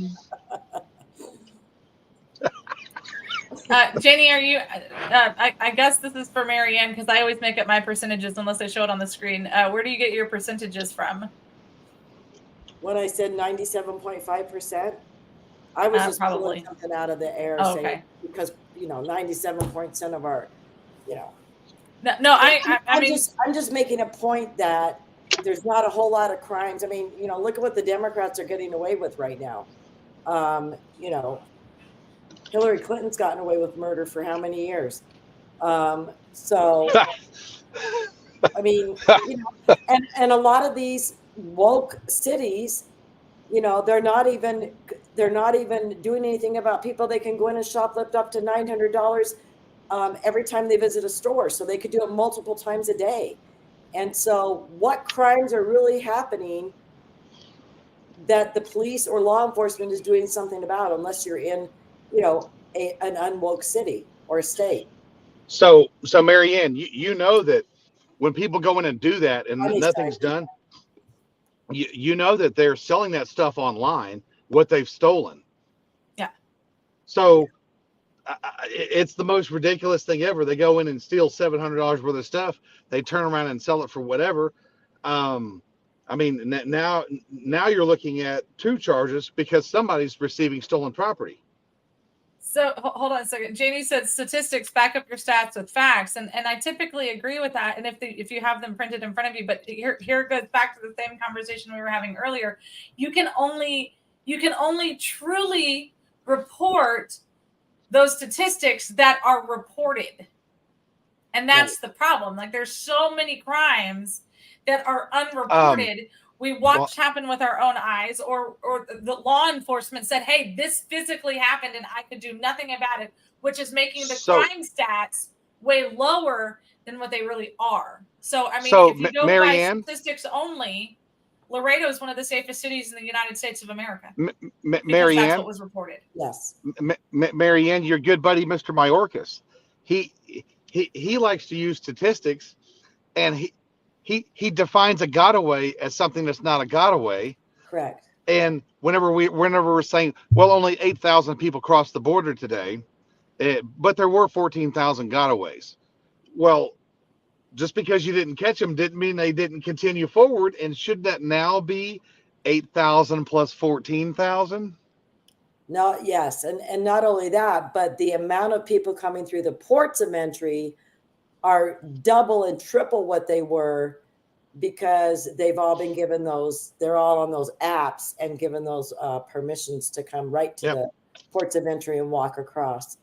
Janie, are you? I guess this is for Marianne because I always make up my percentages unless I show it on the screen. Where do you get your percentages from? When I said 97.5%, I was just probably pulling something out of the air, saying because 97% of our, No, I mean, I'm just making a point that there's not a whole lot of crimes. I mean, look at what the Democrats are getting away with right now. Hillary Clinton's gotten away with murder for how many years? So, I mean, and a lot of these woke cities, you know, they're not even doing anything about people. They can go in and shoplift up to $900 every time they visit a store. So they could do it multiple times a day. And so what crimes are really happening that the police or law enforcement is doing something about, unless you're in, you know, an unwoke city or state? So Marianne, you know that when people go in and do that and Funny nothing's side. done, you know that they're selling that stuff online, what they've stolen. Yeah. So it's the most ridiculous thing ever. They go in and steal $700 worth of stuff. They turn around and sell it for whatever. I mean, now you're looking at 2 charges because somebody's receiving stolen property. So hold on a second. Janie said statistics, back up your stats with facts, and I typically agree with that. And if you have them printed in front of you, but here it goes back to the same conversation we were having earlier. You can only truly report those statistics that are reported, and that's the problem. Like, there's so many crimes that are unreported. We watched happen with our own eyes, or the law enforcement said, hey, this physically happened and I could do nothing about it, which is making the crime stats way lower than what they really are. So, I mean, if you go by statistics only, Laredo is one of the safest cities in the United States of America. Marianne, that's what was reported. Yes. Marianne, your good buddy, Mr. Mayorkas, he likes to use statistics, and he defines a gotaway as something that's not a gotaway. Correct. And whenever we're saying, well, only 8,000 people crossed the border today, but there were 14,000 gotaways. Well, just because you didn't catch them didn't mean they didn't continue forward. And should that now be 8,000 plus 14,000? No, yes. And not only that, but the amount of people coming through the ports of entry are double and triple what they were, because they've all been given those, they're all on those apps and given those permissions to come right to the ports of entry and walk across.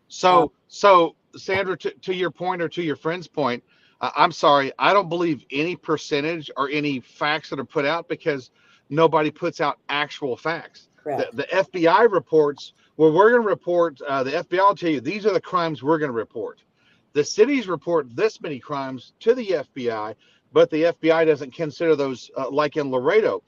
So Sandra, to your point, or to your friend's point, I'm sorry, I don't believe any percentage or any facts that are put out, because nobody puts out actual facts. The FBI reports, well, we're going to report, the FBI will tell you, these are the crimes we're going to report. The cities report this many crimes to the FBI, but the FBI doesn't consider those, like in Laredo,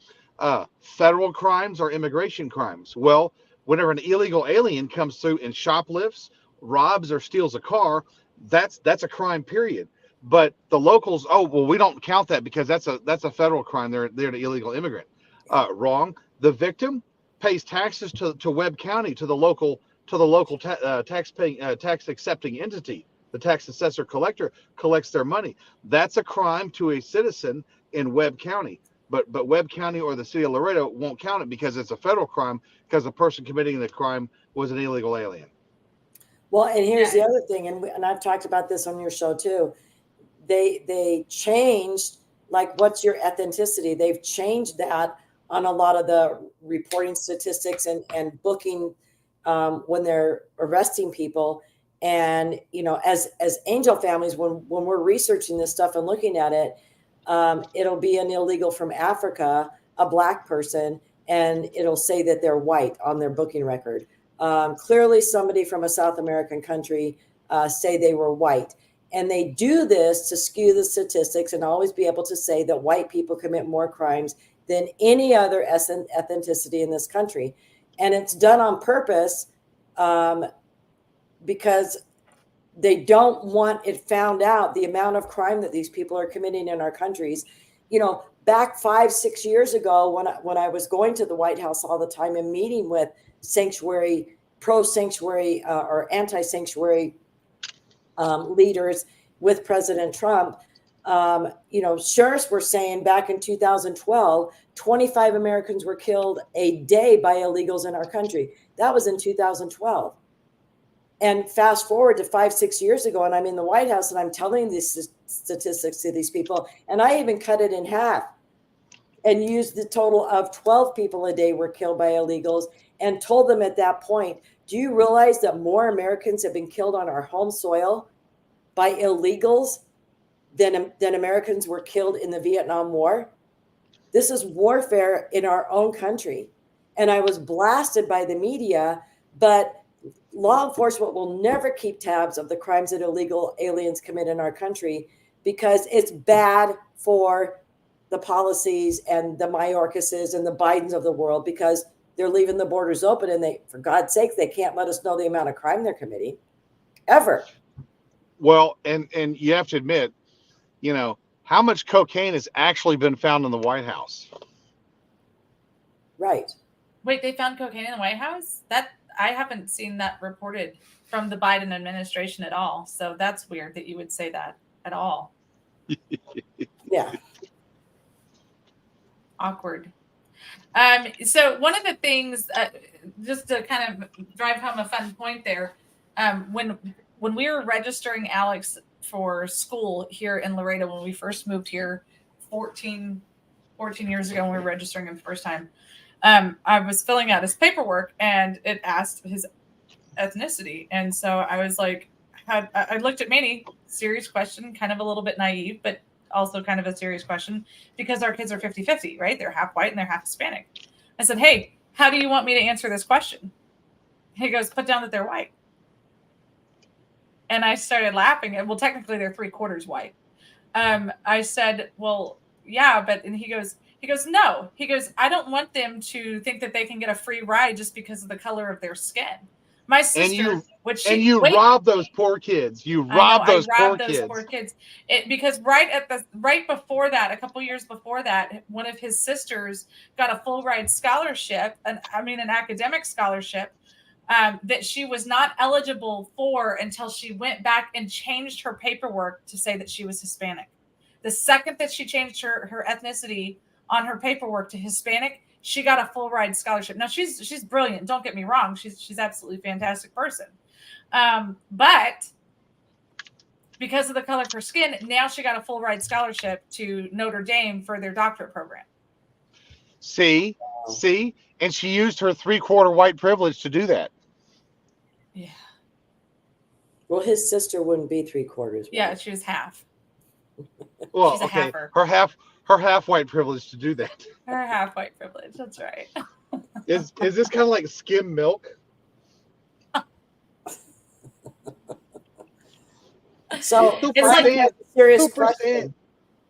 federal crimes or immigration crimes. Well, whenever an illegal alien comes through and shoplifts, robs, or steals a car, that's a crime, period. But the locals, oh, well, we don't count that because that's a federal crime. They're an illegal immigrant. Wrong. The victim pays taxes to Webb County, to the local tax accepting entity. The tax assessor collector collects their money. That's a crime to a citizen in Webb County. But Webb County or the city of Laredo won't count it because it's a federal crime, because the person committing the crime was an illegal alien. Well, and here's the other thing, and I've talked about this on your show too. They changed, like, what's your ethnicity? They've changed that on a lot of the reporting statistics and booking when they're arresting people. And, you know, as angel families, when we're researching this stuff and looking at it, it'll be an illegal from Africa, a Black person, and it'll say that they're white on their booking record. Clearly somebody from a South American country say they were white. And they do this to skew the statistics and always be able to say that white people commit more crimes than any other ethnicity in this country. And it's done on purpose, because they don't want it found out, the amount of crime that these people are committing in our countries. You know, back 5-6 years ago, when I was going to the White House all the time and meeting with pro-sanctuary or anti-sanctuary leaders with President Trump, you know, sheriffs were saying back in 2012, 25 Americans were killed a day by illegals in our country. That was in 2012. And fast forward to 5-6 years ago, and I'm in the White House and I'm telling these statistics to these people, and I even cut it in half and used the total of 12 people a day were killed by illegals, and told them at that point, do you realize that more Americans have been killed on our home soil by illegals than Americans were killed in the Vietnam War? This is warfare in our own country. And I was blasted by the media, but law enforcement will never keep tabs of the crimes that illegal aliens commit in our country because it's bad for the policies and the Mayorkases and the Bidens of the world, because they're leaving the borders open, and they, for God's sake, they can't let us know the amount of crime they're committing ever. Well, and you have to admit, how much cocaine has actually been found in the White House? Right. Wait, they found cocaine in the White House? That I haven't seen that reported from the Biden administration at all. So that's weird that you would say that at all. Yeah. Awkward. So one of the things, just to kind of drive home a fun point there, when we were registering Alex for school here in Laredo, when we first moved here 14 years ago, when we were registering him the first time, I was filling out his paperwork and it asked his ethnicity. And so I was like, I looked at Manny, serious question, kind of a little bit naive, but also kind of a serious question, because our kids are 50-50, right? They're half white and they're half Hispanic. I said, hey, how do you want me to answer this question? He goes, put down that they're white. And I started laughing. Well, technically they're 3/4 white. I said, well, yeah, but, and he goes, no. He goes, I don't want them to think that they can get a free ride just because of the color of their skin. My sister, rob those poor kids. You rob those poor kids. Because right before that, a couple years before that, one of his sisters got a full ride scholarship, an academic scholarship, that she was not eligible for until she went back and changed her paperwork to say that she was Hispanic. The second that she changed her ethnicity on her paperwork to Hispanic, she got a full ride scholarship. Now she's brilliant. Don't get me wrong. She's absolutely fantastic person. But because of the color of her skin, now she got a full ride scholarship to Notre Dame for their doctorate program. See, and she used her 3/4 white privilege to do that. Yeah. Well, his sister wouldn't be 3/4. White. Yeah, she was half. Well, she's a okay, halfer. her half white privilege to do that. Her half white privilege. That's right. Is this kind of like skim milk? So It's like a serious 2%. question: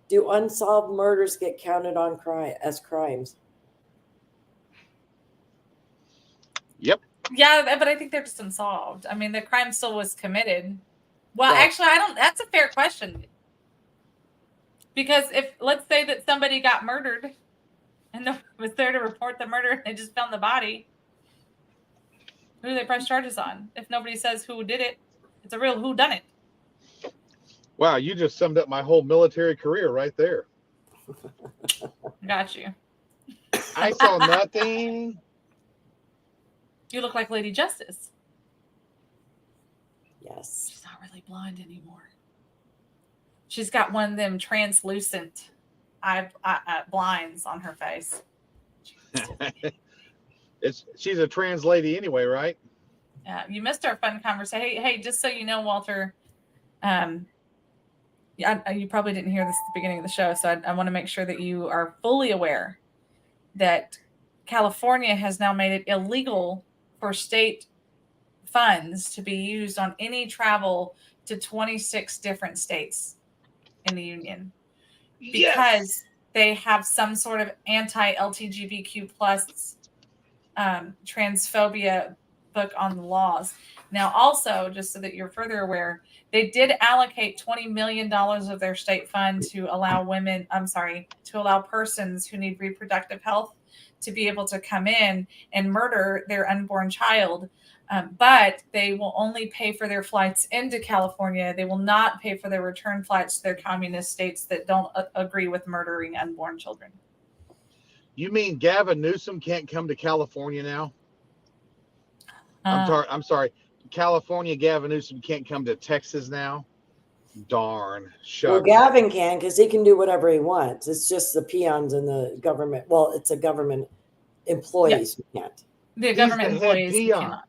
do unsolved murders get counted on as crimes? Yep. Yeah, but I think they're just unsolved. I mean, the crime still was committed. Well, Right. actually, I don't. That's a fair question. Because if, let's say that somebody got murdered and no one was there to report the murder and they just found the body, who do they press charges on? If nobody says who did it, it's a real whodunit. Wow, you just summed up my whole military career right there. Got you. I saw nothing. You look like Lady Justice. Yes. She's not really blonde anymore. She's got one of them translucent blinds on her face. She's a trans lady anyway, right? You missed our fun conversation. Hey, just so you know, Walter, you probably didn't hear this at the beginning of the show, so I want to make sure that you are fully aware that California has now made it illegal for state funds to be used on any travel to 26 different states in the union, because they have some sort of anti-LGBTQ plus transphobia book on the laws. Now, also, just so that you're further aware, they did allocate $20 million of their state fund to allow persons who need reproductive health to be able to come in and murder their unborn child. But they will only pay for their flights into California. They will not pay for their return flights to their communist states that don't agree with murdering unborn children. You mean Gavin Newsom can't come to California now? I'm sorry. California Gavin Newsom can't come to Texas now? Darn. Well, Gavin can, because he can do whatever he wants. It's just the peons in the government. Well, it's a government employees who can't. The government employees cannot.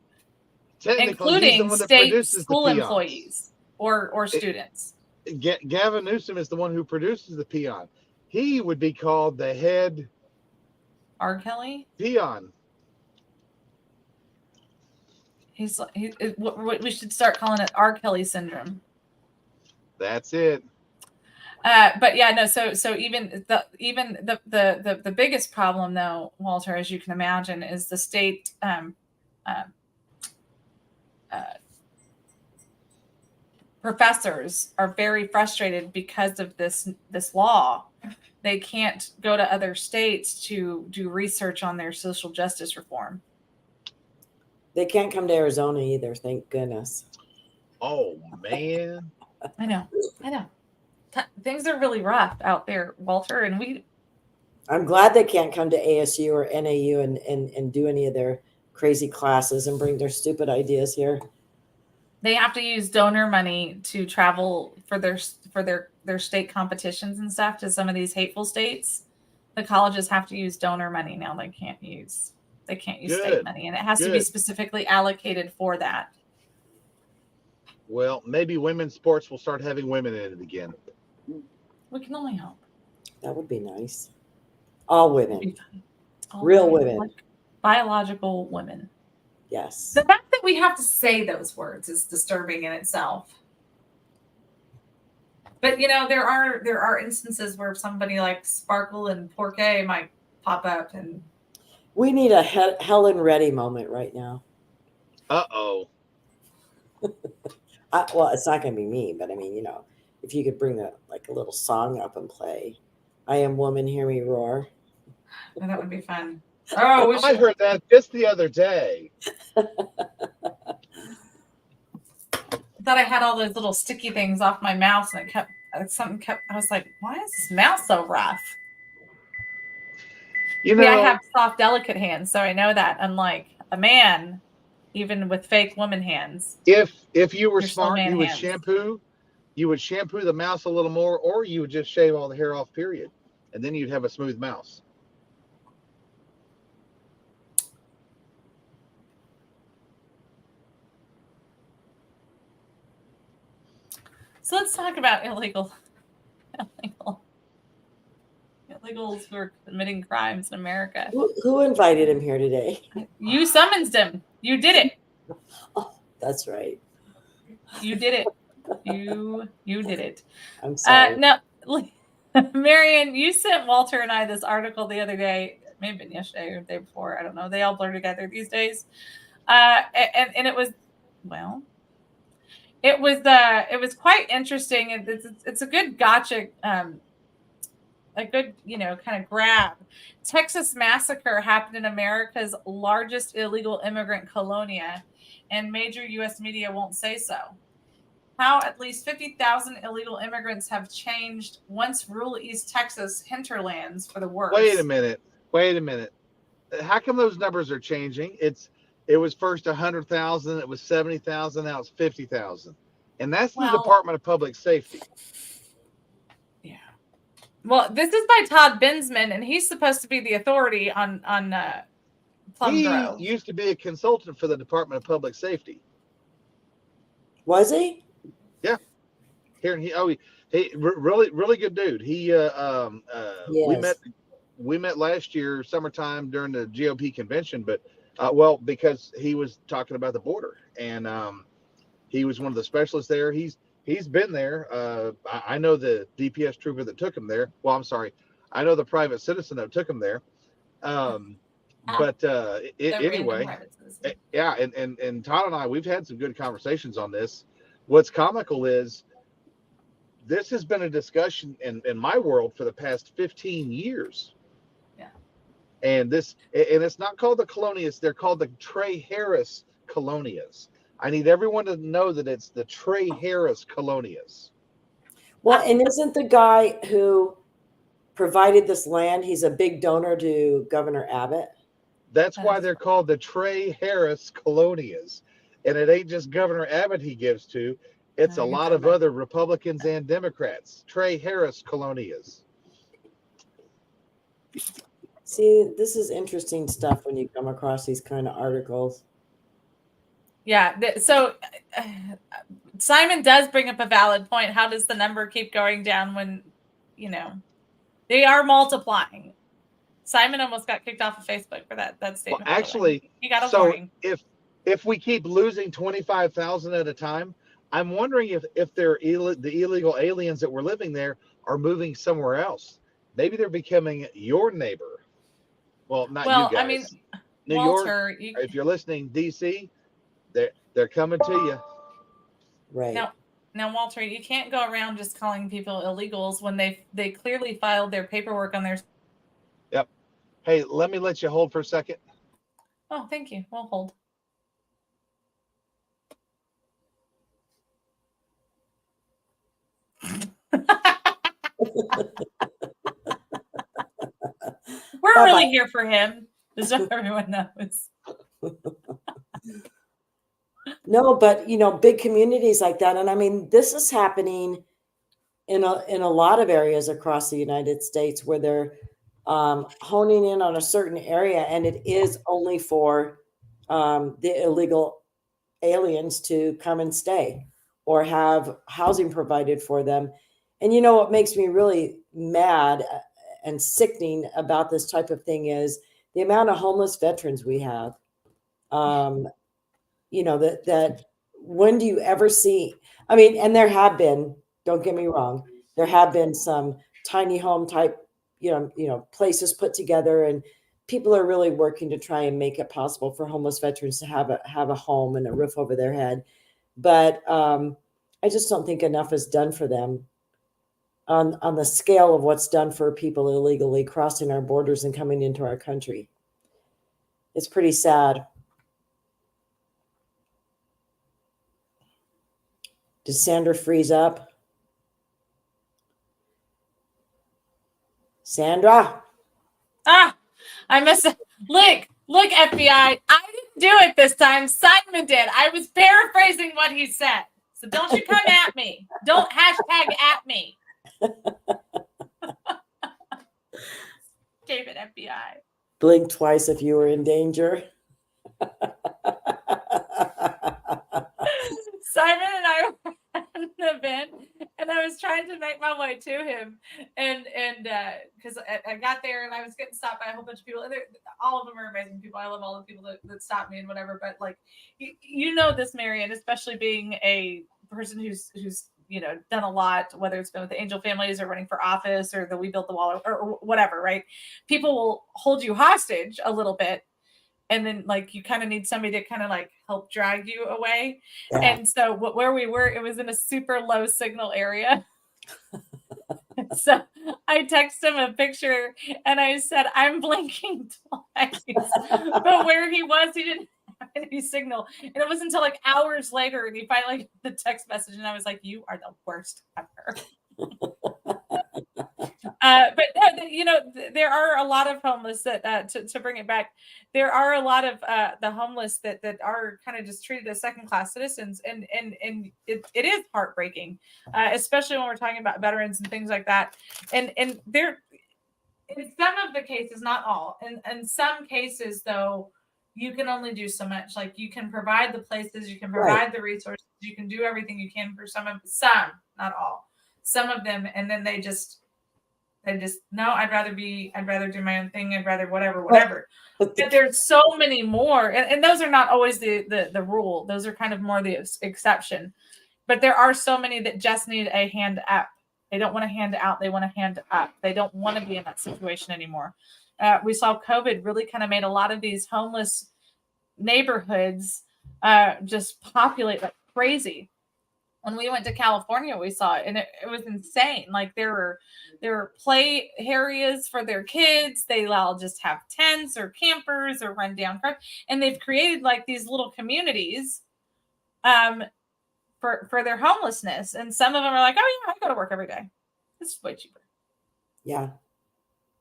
Including state school employees or students. Gavin Newsom is the one who produces the peon. he would be called the head R. Kelly. peon. We should start calling it R. Kelly syndrome. That's it. But yeah, no. So even the biggest problem, though, Walter, as you can imagine, is the state professors are very frustrated because of this law. They can't go to other states to do research on their social justice reform. They can't come to Arizona either, thank goodness. Oh man. I know. Things are really rough out there, Walter, and I'm glad they can't come to ASU or NAU and do any of their crazy classes and bring their stupid ideas here. they have to use donor money to travel for their state competitions and stuff to some of these hateful states. The colleges have to use donor money now. They can't use state money, and it has to be specifically allocated for that. Well, maybe women's sports will start having women in it again. We can only hope. That would be nice. All women. All Real women. like biological women. Yes. The fact that we have to say those words is disturbing in itself. But there are instances where somebody like Sparkle and Porky might pop up, and We need a Helen Reddy moment right now. Uh-oh. Well, it's not going to be me, but I mean, if you could bring a little song up and play. I am woman, hear me roar. that would be fun. Oh, I heard that just the other day. I thought I had all those little sticky things off my mouse, and I was like, why is this mouse so rough? I have soft, delicate hands, so I know that, unlike a man, even with fake woman hands. If you were smart, you would shampoo the mouse a little more, or you would just shave all the hair off, period. And then you'd have a smooth mouse. So let's talk about illegals who are committing crimes in America. Who invited him here today? You summoned him. You did it. Oh, that's right. You did it. You did it. I'm sorry. Now, Marion, you sent Walter and I this article the other day, maybe yesterday or the day before. I don't know. They all blur together these days. And it was, well, it was quite interesting. And it's a good gotcha, a good, kind of grab. Texas massacre happened in America's largest illegal immigrant colonia, and major U.S. media won't say so. How at least 50,000 illegal immigrants have changed once rural East Texas hinterlands for the worse. Wait a minute. How come those numbers are changing? It was first 100,000, it was 70,000, now it's 50,000. And that's the Department of Public Safety. Yeah. Well, this is by Todd Bensman, and he's supposed to be the authority on Plum Grove. He used to be a consultant for the Department of Public Safety. Was he? Yeah. Here he really good dude. He Yes. we met last year summertime during the GOP convention, but because he was talking about the border, and he was one of the specialists there. He's been there. I know the DPS trooper that took him there. Well, I'm sorry, I know the private citizen that took him there. Anyway, yeah, and Todd and I, we've had some good conversations on this. What's comical is this has been a discussion in my world for the past 15 years. Yeah. And it's not called the colonias, they're called the Trey Harris colonias. I need everyone to know that it's the Trey Harris colonias. Well, and isn't the guy who provided this land, he's a big donor to Governor Abbott? That's why they're called the Trey Harris colonias. And it ain't just Governor Abbott he gives to. It's a lot of other Republicans and Democrats. Trey Harris colonias. See, this is interesting stuff when you come across these kind of articles. Yeah. So Simon does bring up a valid point. How does the number keep going down when, They are multiplying. Simon almost got kicked off of Facebook for that Well, statement. by the way. actually, He got a so warning. if we keep losing 25,000 at a time, I'm wondering if the illegal aliens that were living there are moving somewhere else. Maybe they're becoming your neighbor. Well, not you Well, guys. I mean, New Walter, York, if you're listening, DC, they're coming to you. Right. now, Walter, you can't go around just calling people illegals when they clearly filed their paperwork on their. Yep. Hey, let me let you hold for a second. Oh, thank you. We'll hold. We're Bye-bye. really here for him, just so everyone knows. No, but big communities like that, and I mean, this is happening in a lot of areas across the United States where they're honing in on a certain area, and it is only for the illegal aliens to come and stay or have housing provided for them. And what makes me really mad and sickening about this type of thing is the amount of homeless veterans we have. That when do you ever see? I mean, and there have been, don't get me wrong, there have been some tiny home type, places put together, and people are really working to try and make it possible for homeless veterans to have a home and a roof over their head. But I just don't think enough is done for them on the scale of what's done for people illegally crossing our borders and coming into our country. It's pretty sad. Did Sandra freeze up? Sandra? I missed it. Look, FBI. I didn't do it this time. Simon did. I was paraphrasing what he said. So don't you come at me. Don't hashtag at me. David, FBI. Blink twice if you were in danger. Simon and I were at an event, and I was trying to make my way to him, and because I got there and I was getting stopped by a whole bunch of people, and all of them are amazing people. I love all the people that stop me and whatever. But like, this, Marian, especially being a person who's done a lot, whether it's been with the Angel Families or running for office or the We Built the Wall or whatever, right? People will hold you hostage a little bit. And then like you kind of need somebody to kind of like help drag you away. Yeah. And so where we were, it was in a super low signal area. So I texted him a picture and I said, I'm blinking twice. But where he was, he didn't have any signal. And it wasn't until like hours later and he finally got the text message and I was like, you are the worst ever. But there are a lot of homeless that to bring it back, there are a lot of the homeless that are kind of just treated as second-class citizens, and it is heartbreaking, especially when we're talking about veterans and things like that. And there, in some of the cases, not all, in some cases though, you can only do so much. Like you can provide the places, you can provide the resources, you can do everything you can for some, not all, some of them, and then they just no, I'd rather do my own thing. I'd rather whatever. But there's so many more, and those are not always the rule. Those are kind of more the exception. But there are so many that just need a hand up. They don't want to hand out. They want to hand up. They don't want to be in that situation anymore. We saw COVID really kind of made a lot of these homeless neighborhoods just populate like crazy. When we went to California, we saw it, and it was insane. Like there were play areas for their kids. They all just have tents or campers or run down, and they've created like these little communities, for their homelessness. And some of them are like, oh yeah, I go to work every day. It's way cheaper. Yeah.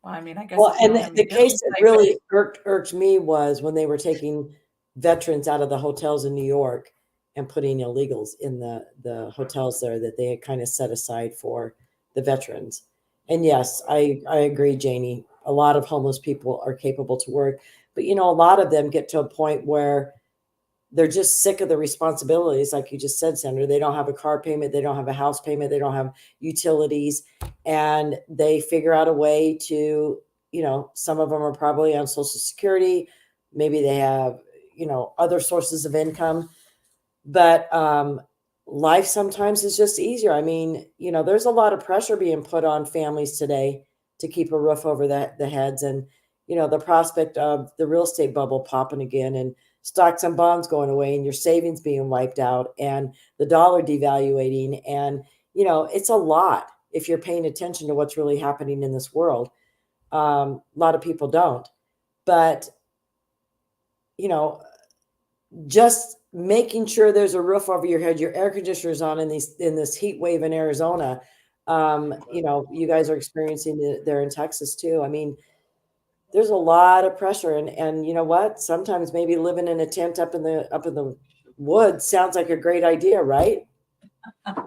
Well, I mean, I guess. Well, and the case that really irked me was when they were taking veterans out of the hotels in New York and putting illegals in the hotels there that they had kind of set aside for the veterans. And yes, I agree, Janie. A lot of homeless people are capable to work, but a lot of them get to a point where they're just sick of the responsibilities. Like you just said, Sandra, they don't have a car payment. They don't have a house payment. They don't have utilities, and they figure out a way to, some of them are probably on Social Security. Maybe they have, other sources of income, but life sometimes is just easier. I mean, there's a lot of pressure being put on families today to keep a roof over the heads, and the prospect of the real estate bubble popping again, and stocks and bonds going away, and your savings being wiped out, and the dollar devaluating, and it's a lot if you're paying attention to what's really happening in this world. A lot of people don't, but just making sure there's a roof over your head, your air conditioner's on in this heat wave in Arizona. You guys are experiencing it there in Texas too. I mean, there's a lot of pressure, and you know what? Sometimes maybe living in a tent up in the woods sounds like a great idea, right?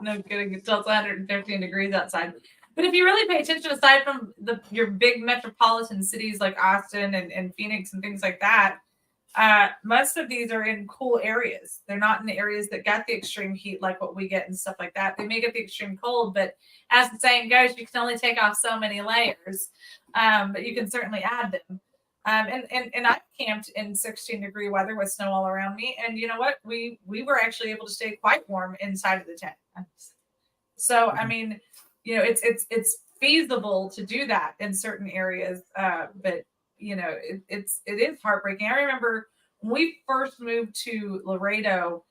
No kidding. It's still 113 degrees outside. But if you really pay attention, aside from your big metropolitan cities like Austin and Phoenix and things like that, most of these are in cool areas. They're not in the areas that got the extreme heat like what we get and stuff like that. They may get the extreme cold, but as the saying goes, you can only take off so many layers, but you can certainly add them. And I've camped in 16-degree weather with snow all around me, and you know what? We were actually able to stay quite warm inside of the tent. So I mean, it's feasible to do that in certain areas, but it is heartbreaking. I remember when we first moved to Laredo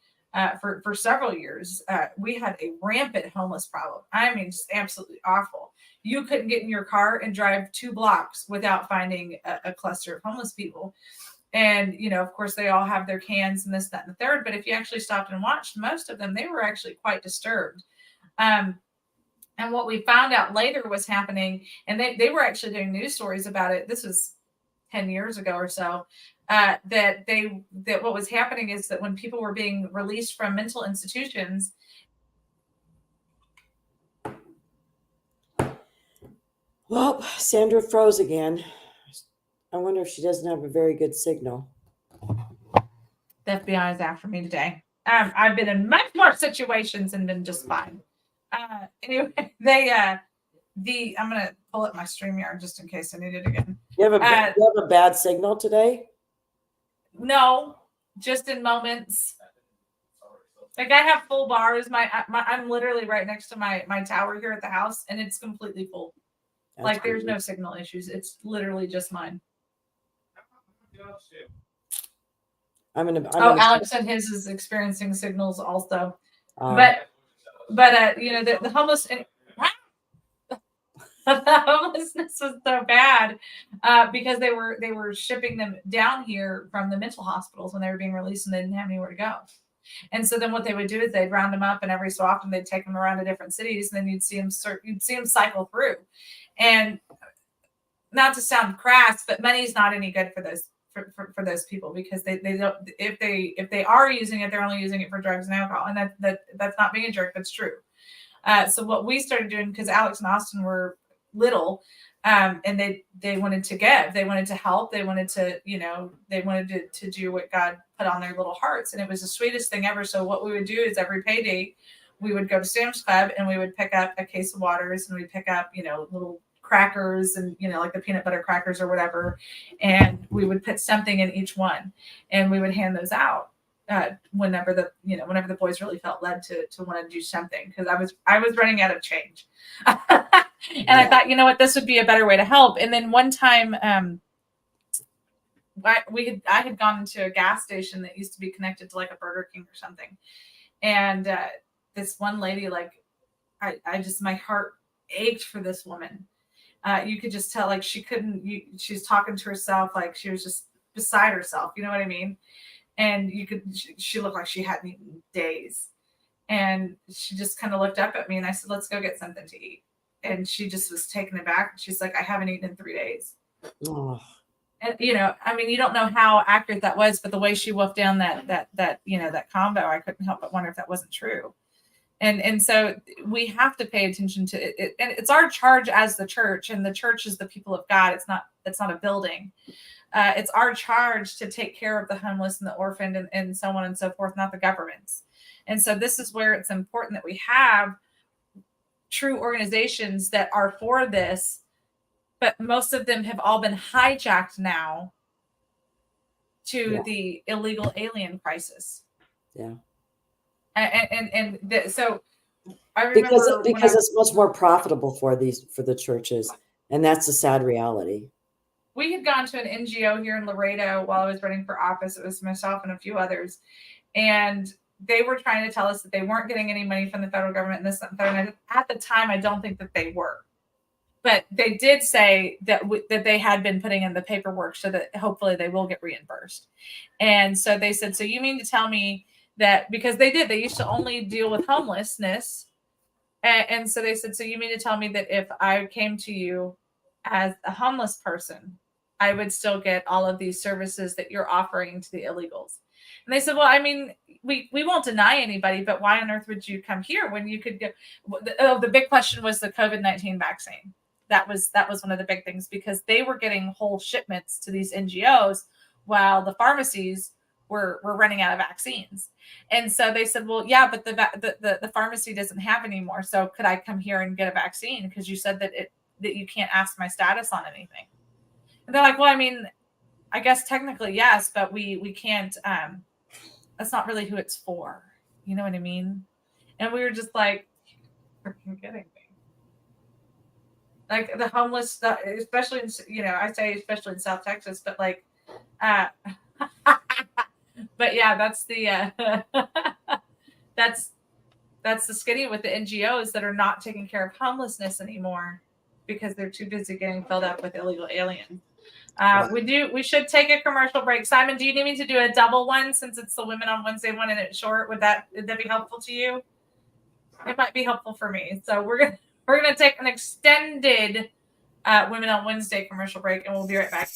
for several years, we had a rampant homeless problem. I mean, just absolutely awful. You couldn't get in your car and drive 2 blocks without finding a cluster of homeless people. And, of course, they all have their cans and this, that, and the third. But if you actually stopped and watched, most of them, they were actually quite disturbed. And what we found out later was happening, and they were actually doing news stories about it. This was 10 years ago or so, that what was happening is that when people were being released from mental institutions. Well, Sandra froze again. I wonder if she doesn't have a very good signal. The FBI is after me today. I've been in much more situations and been just fine. Anyway, I'm gonna pull up my StreamYard just in case I need it again. You have a bad signal today? No, just in moments. Like I have full bars. I'm literally right next to my tower here at the house, and it's completely full. That's like there's no signal issues. It's literally just mine. Alex said his is experiencing signals also, but the homeless. The homelessness was so bad because they were shipping them down here from the mental hospitals when they were being released, and they didn't have anywhere to go. And so then what they would do is they'd round them up, and every so often they'd take them around to different cities, and then you'd see them cycle through. And not to sound crass, but money's not any good for those for those people, because they don't, if they are using it, they're only using it for drugs and alcohol, and that's not being a jerk. That's true. So what we started doing, because Alex and Austin were little, and they wanted to give, they wanted to help, they wanted to, they wanted to do what God put on their little hearts, and it was the sweetest thing ever. So what we would do is every payday we would go to Sam's Club, and we would pick up a case of waters, and we'd pick up little crackers, and like the peanut butter crackers or whatever, and we would put something in each one, and we would hand those out whenever the boys really felt led to want to do something, because I was running out of change. And I thought, this would be a better way to help. And then one time, I had gone into a gas station that used to be connected to like a Burger King or something. And this one lady, like, my heart ached for this woman. You could just tell, like, she's talking to herself, like she was just beside herself. You know what I mean? And she looked like she hadn't eaten days. And she just kind of looked up at me, and I said, let's go get something to eat. And she just was taken aback. She's like, I haven't eaten in 3 days. Oh. And, you don't know how accurate that was, but the way she wolfed down that combo, I couldn't help but wonder if that wasn't true. And so we have to pay attention to it. And it's our charge as the church, and the church is the people of God. It's not a building. It's our charge to take care of the homeless and the orphaned and so on and so forth, not the government's. And so this is where it's important that we have true organizations that are for this, but most of them have all been hijacked now to the illegal alien crisis. Yeah. So I remember because it's much more profitable for the churches, and that's a sad reality. We had gone to an NGO here in Laredo while I was running for office. It was myself and a few others, and they were trying to tell us that they weren't getting any money from the federal government and this and that. And at the time, I don't think that they were, but they did say that that they had been putting in the paperwork so that hopefully they will get reimbursed. And so they said, so you mean to tell me that, because they used to only deal with homelessness. And so they said, so you mean to tell me that if I came to you as a homeless person, I would still get all of these services that you're offering to the illegals? And they said, well, I mean, we won't deny anybody, but why on earth would you come here when you could get, the big question was the COVID-19 vaccine. That was one of the big things, because they were getting whole shipments to these NGOs while the pharmacies were running out of vaccines. And so they said, well, yeah, but the pharmacy doesn't have any more. So could I come here and get a vaccine? Because you said that you can't ask my status on anything. And they're like, well, I mean, I guess technically yes, but we can't. That's not really who it's for. You know what I mean? And we were just like, freaking kidding me. Like the homeless, especially in, I say especially in South Texas, but like, but yeah, that's the that's the skinny with the NGOs that are not taking care of homelessness anymore because they're too busy getting filled up with illegal aliens. We should take a commercial break. Simon, do you need me to do a double one since it's the Women on Wednesday one and it's short? Would that be helpful to you? It might be helpful for me. So we're gonna take an extended Women on Wednesday commercial break, and we'll be right back.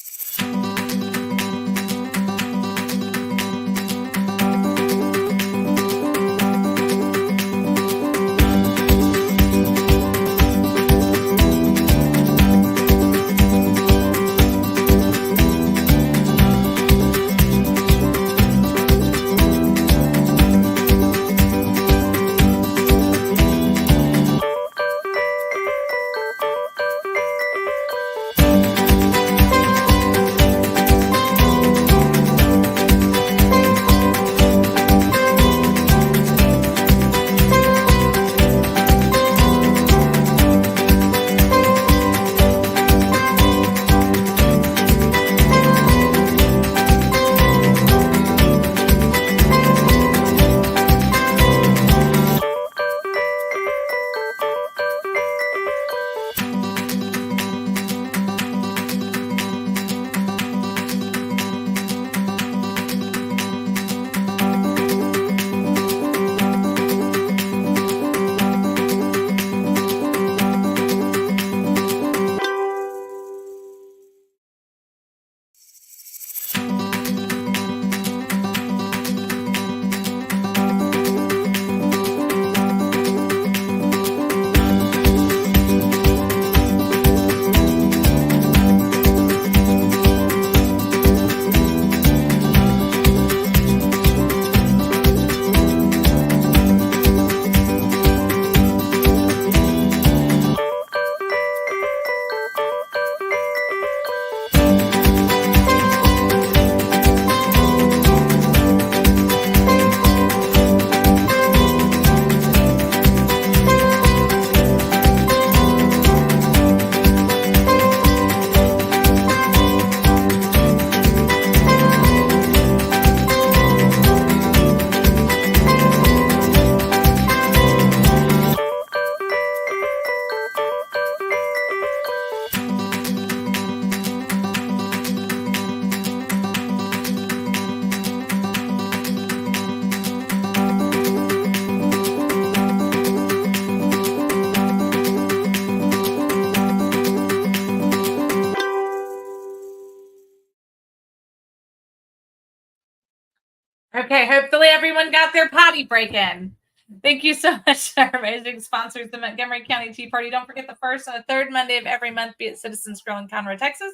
Okay, hopefully everyone got their potty break in. Thank you so much to our amazing sponsors, the Montgomery County Tea Party. Don't forget the first and the third Monday of every month, be at Citizens Grill in Conroe, Texas.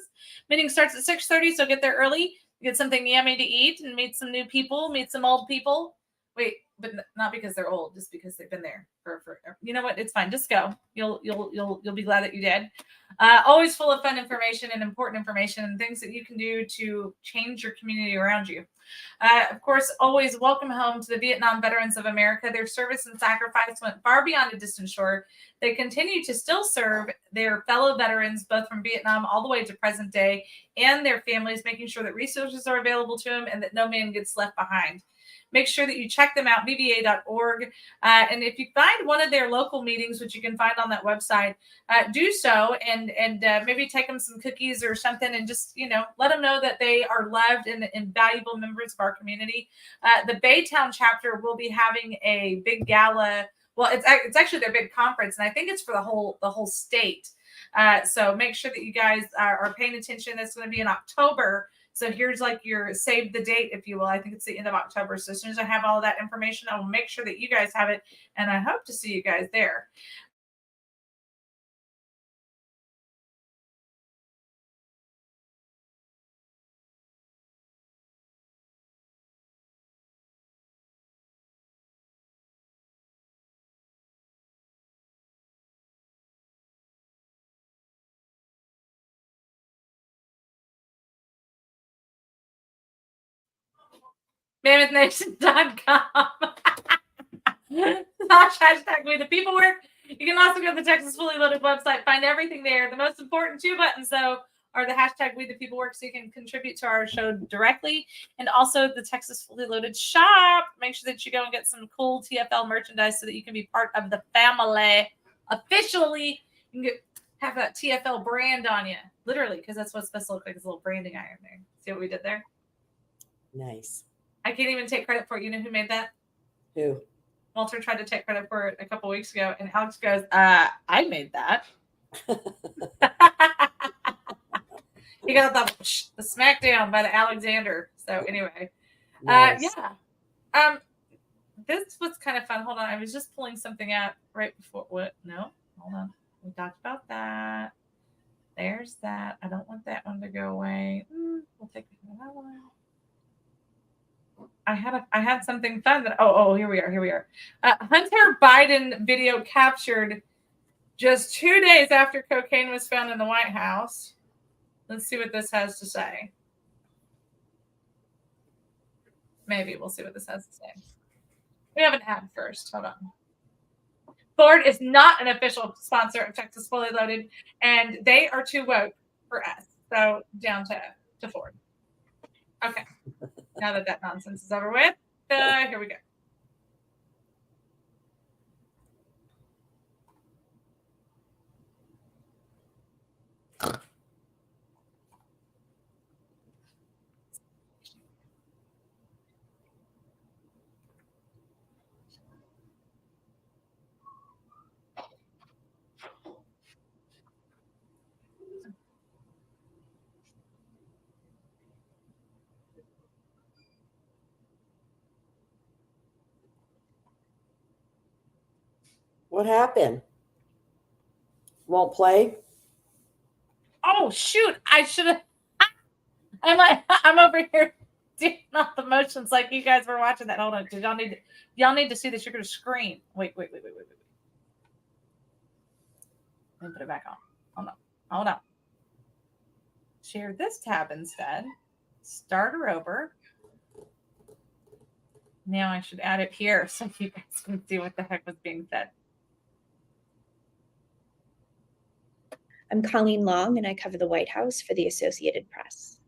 Meeting starts at 6:30, so get there early. Get something yummy to eat and meet some new people, meet some old people. Wait, but not because they're old, just because they've been there for you know what? It's fine. Just go. You'll be glad that you did. Always full of fun information and important information and things that you can do to change your community around you. Of course, always welcome home to the Vietnam Veterans of America. Their service and sacrifice went far beyond a distant shore. They continue to still serve their fellow veterans, both from Vietnam all the way to present day, and their families, making sure that resources are available to them and that no man gets left behind. Make sure that you check them out, VBA.org. And if you find one of their local meetings, which you can find on that website, do so and maybe take them some cookies or something and just, let them know that they are loved and valuable members of our community. The Baytown chapter will be having a big gala. Well, it's actually their big conference, and I think it's for the whole state. So make sure that you guys are paying attention. It's going to be in October. So here's like your save the date, if you will. I think it's the end of October. So as soon as I have all that information, I will make sure that you guys have it. And I hope to see you guys there. MammothNation.com. Hashtag We the People Work. You can also go to the Texas Fully Loaded website, find everything there. The most important two buttons, though, are the hashtag We the People Work, so you can contribute to our show directly, and also the Texas Fully Loaded shop. Make sure that you go and get some cool TFL merchandise so that you can be part of the family officially. You can have that TFL brand on you, literally, because that's what it's supposed to look like. Is a little branding iron there. See what we did there? Nice. I can't even take credit for it. You know who made that? Who? Walter tried to take credit for it a couple weeks ago, and Alex goes, I made that. He got the smackdown by the Alexander. So anyway, Nice. this was kind of fun. Hold on. I was just pulling something out right before. What? No, hold on. We talked about that. There's that. I don't want that one to go away. We'll take that one. I had something fun that here we are. Hunter Biden video captured just 2 days after cocaine was found in the White House. Let's see what this has to say. Maybe we'll see what this has to say. We have an ad first. Hold on. Ford is not an official sponsor of Texas Fully Loaded, and they are too woke for us. So down to Ford. Okay. Now that nonsense is over with, here we go. What happened? Won't play? Oh shoot! I should have. I'm over here doing all the motions like you guys were watching that. Hold on, did y'all need to see this? You're gonna scream. Wait. Let me put it back on. Hold on. Share this tab instead. Start her over. Now I should add it here so you guys can see what the heck was being said. I'm Colleen Long, and I cover the White House for the Associated Press.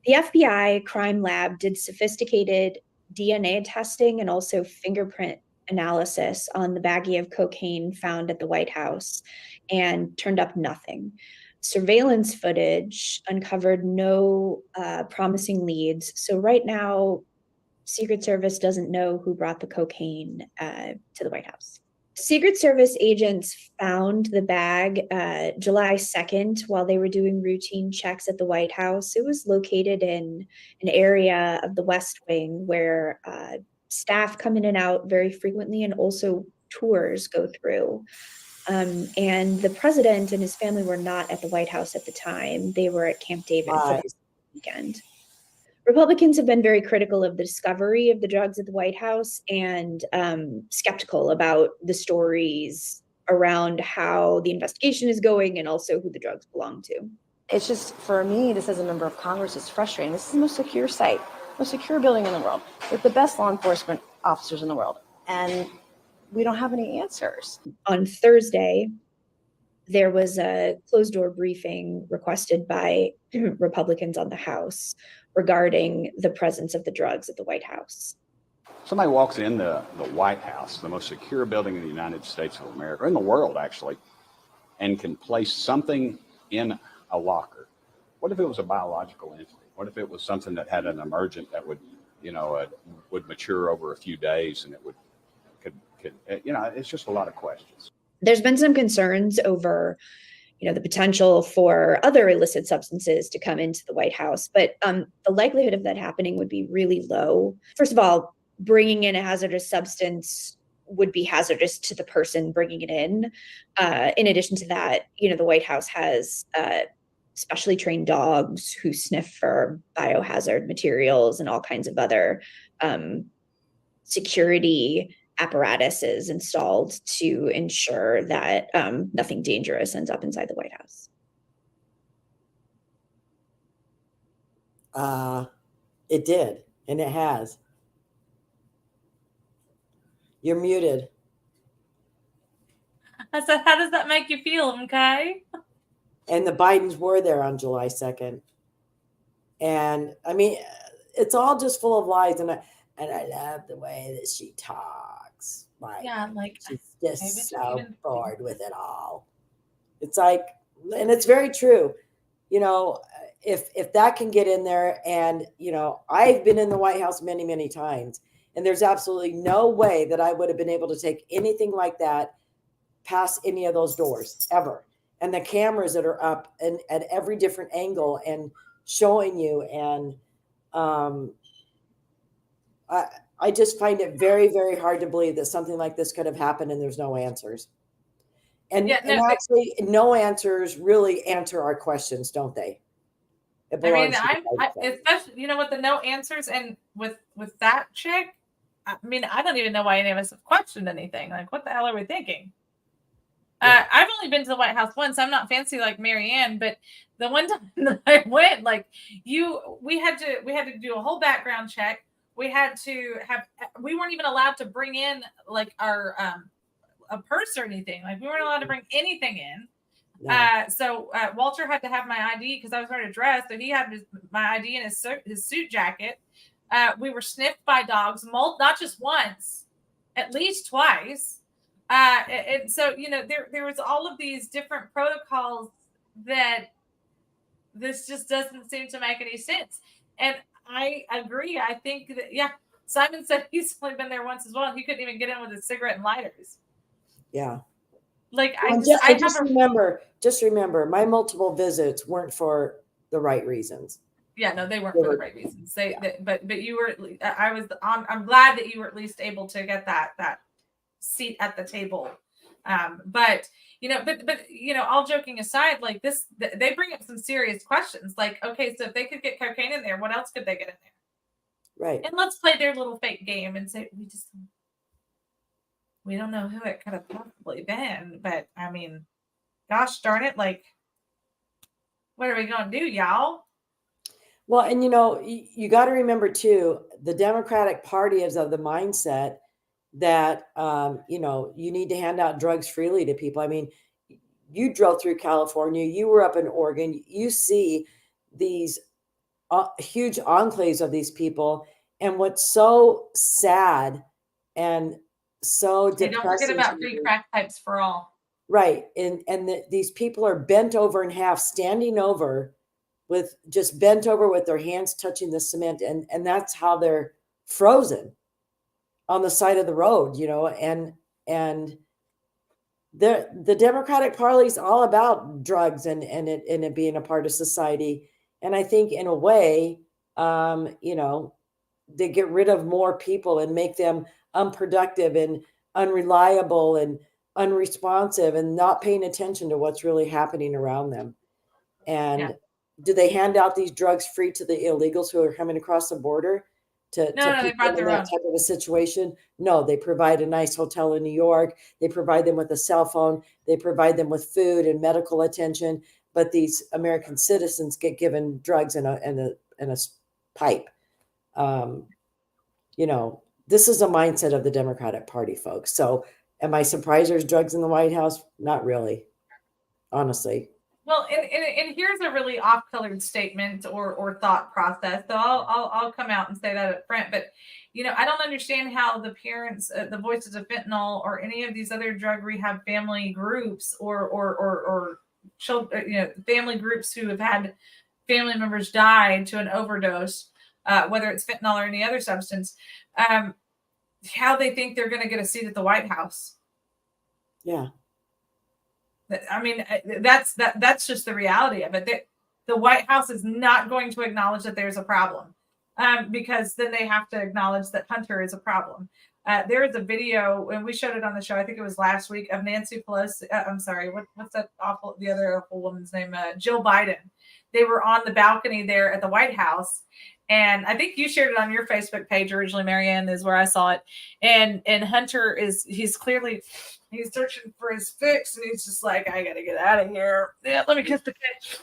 The FBI crime lab did sophisticated DNA testing and also fingerprint analysis on the baggie of cocaine found at the White House and turned up nothing. Surveillance footage uncovered no promising leads. So right now, Secret Service doesn't know who brought the cocaine to the White House. Secret Service agents found the bag July 2nd while they were doing routine checks at the White House. It was located in an area of the West Wing where staff come in and out very frequently, and also tours go through. And the president and his family were not at the White House at the time. They were at Camp David for Right. the weekend. Republicans have been very critical of the discovery of the drugs at the White House, and skeptical about the stories around how the investigation is going and also who the drugs belong to. It's just, for me, just as a member of Congress, it's frustrating. This is the most secure site, most secure building in the world, with the best law enforcement officers in the world. And we don't have any answers. On Thursday, there was a closed door briefing requested by Republicans on the House regarding the presence of the drugs at the White House. Somebody walks in the White House, the most secure building in the United States of America, or in the world actually, and can place something in a locker. What if it was a biological entity? What if it was something that had an emergent that would, would mature over a few days, and it could it's just a lot of questions. There's been some concerns over, the potential for other illicit substances to come into the White House, but the likelihood of that happening would be really low. First of all, bringing in a hazardous substance would be hazardous to the person bringing it in. In addition to that, the White House has specially trained dogs who sniff for biohazard materials and all kinds of other security apparatuses installed to ensure that nothing dangerous ends up inside the White House. It did, and it has. You're muted. I said, how does that make you feel, okay? And the Bidens were there on July 2nd. And I mean, it's all just full of lies. And I love the way that she talks. Like, Yeah, like she's maybe just it's so even- bored with it all. It's like, and it's very true. If that can get in there, and I've been in the White House many, many times, and there's absolutely no way that I would have been able to take anything like that past any of those doors ever. And the cameras that are up and at every different angle and showing you, and I just find it very, very hard to believe that something like this could have happened and there's no answers. And, Yeah, no, and actually, no answers really answer our questions, don't they? It I mean, belongs to the I right side. especially with the no answers, and with that chick. I mean, I don't even know why any of us have questioned anything. Like, what the hell are we thinking? Yeah. I've only been to the White House once. I'm not fancy like Marianne, but the one time that I went, we had to do a whole background check. We weren't even allowed to bring in like our a purse or anything. Like, we weren't allowed to bring anything in. No. So Walter had to have my ID because I was wearing a dress. So he had my ID and his suit jacket. We were sniffed by dogs, not just once, at least twice. And so, there was all of these different protocols that this just doesn't seem to make any sense. And I agree. I think that, yeah, Simon said he's only been there once as well. And he couldn't even get in with a cigarette and lighters. Yeah. Like, Just remember, my multiple visits weren't for the right reasons. Yeah, no, they weren't for the right reasons. But you were. I'm glad that you were at least able to get that seat at the table. But all joking aside, like this, they bring up some serious questions. Like, okay, so if they could get cocaine in there, what else could they get in there? Right. And let's play their little fake game and say we don't know who it could have possibly been. But I mean, gosh darn it, like, what are we gonna do, y'all? Well, and you got to remember too, the Democratic Party is of the mindset that you need to hand out drugs freely to people. I mean, you drove through California, you were up in Oregon, you see these huge enclaves of these people, and what's so sad and so They don't forget depressing about to free me- crack pipes for all. Right. And these people are bent over in half, standing over with just bent over with their hands touching the cement. And that's how they're frozen on the side of the road, and the Democratic Party is all about drugs and it being a part of society. And I think in a way, they get rid of more people and make them unproductive and unreliable and unresponsive and not paying attention to what's really happening around them. And Yeah. do they hand out these drugs free to the illegals who are coming across the border to No, they put brought them in their that own. type of a situation? No, they provide a nice hotel in New York. They provide them with a cell phone. They provide them with food and medical attention. But these American citizens get given drugs in a pipe. You know, this is a mindset of the Democratic Party, folks. So am I surprised there's drugs in the White House? Not really, honestly. Well, and here's a really off-colored statement or thought process. So I'll come out and say that up front. But I don't understand how the parents, the Voices of Fentanyl, or any of these other drug rehab family groups, or children, family groups who have had family members die to an overdose, whether it's fentanyl or any other substance, how they think they're going to get a seat at the White House. Yeah. I mean, that's just the reality of it. The White House is not going to acknowledge that there's a problem, because then they have to acknowledge that Hunter is a problem. There is a video, and we showed it on the show, I think it was last week, of Nancy Pelosi. I'm sorry, what's the other awful woman's name? Jill Biden. They were on the balcony there at the White House. And I think you shared it on your Facebook page originally, Marianne, is where I saw it. And Hunter he's searching for his fix, and he's just like, I gotta get out of here. Yeah, let me kiss the kid.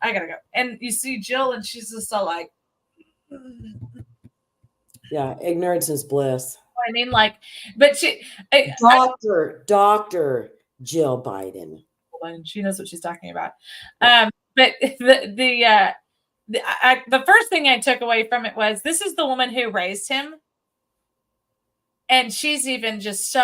I gotta go. And you see Jill, and she's just so like, Yeah, ignorance is bliss. I mean, like, but Dr. Jill Biden. she knows what she's talking about. But the first thing I took away from it was, this is the woman who raised him, and she's even just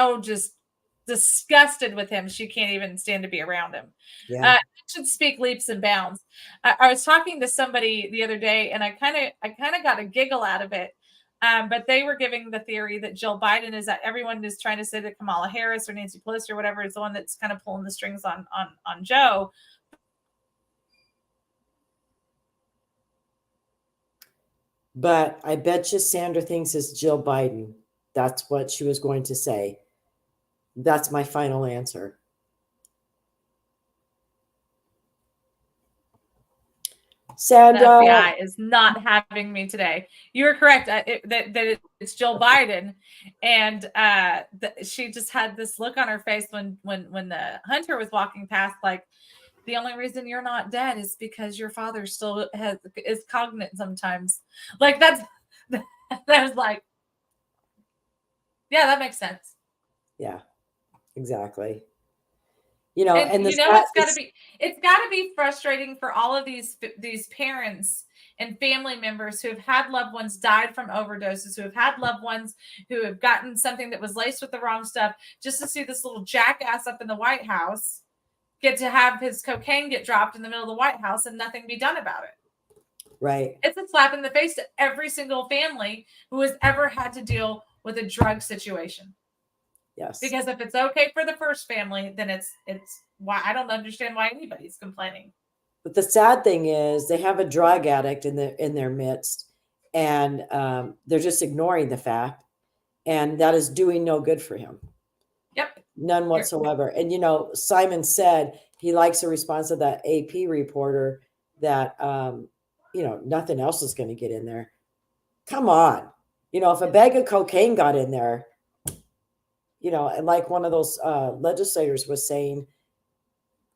disgusted with him. She can't even stand to be around him. Yeah. Should speak leaps and bounds. I was talking to somebody the other day, and I kind of got a giggle out of it. But they were giving the theory that Jill Biden is that everyone is trying to say that Kamala Harris or Nancy Pelosi or whatever is the one that's kind of pulling the strings on Joe. But I bet you Sandra thinks it's Jill Biden. That's what she was going to say. That's my final answer. Sandra. The FBI is not having me today. You were correct that it's Jill Biden, and she just had this look on her face when the Hunter was walking past, like, the only reason you're not dead is because your father still is cognate sometimes. Like, that was like, yeah, that makes sense. Yeah, exactly. It's got to be frustrating for all of these parents and family members who have had loved ones died from overdoses, who have had loved ones who have gotten something that was laced with the wrong stuff, just to see this little jackass up in the White House get to have his cocaine get dropped in the middle of the White House and nothing be done about it. Right. It's a slap in the face to every single family who has ever had to deal with a drug situation. Yes. Because if it's okay for the first family, then it's why I don't understand why anybody's complaining. But the sad thing is they have a drug addict in their midst, and they're just ignoring the fact, and that is doing no good for him. Yep. None whatsoever. And Simon said he likes the response of that AP reporter that nothing else is going to get in there. Come on. If a bag of cocaine got in there, and like one of those legislators was saying,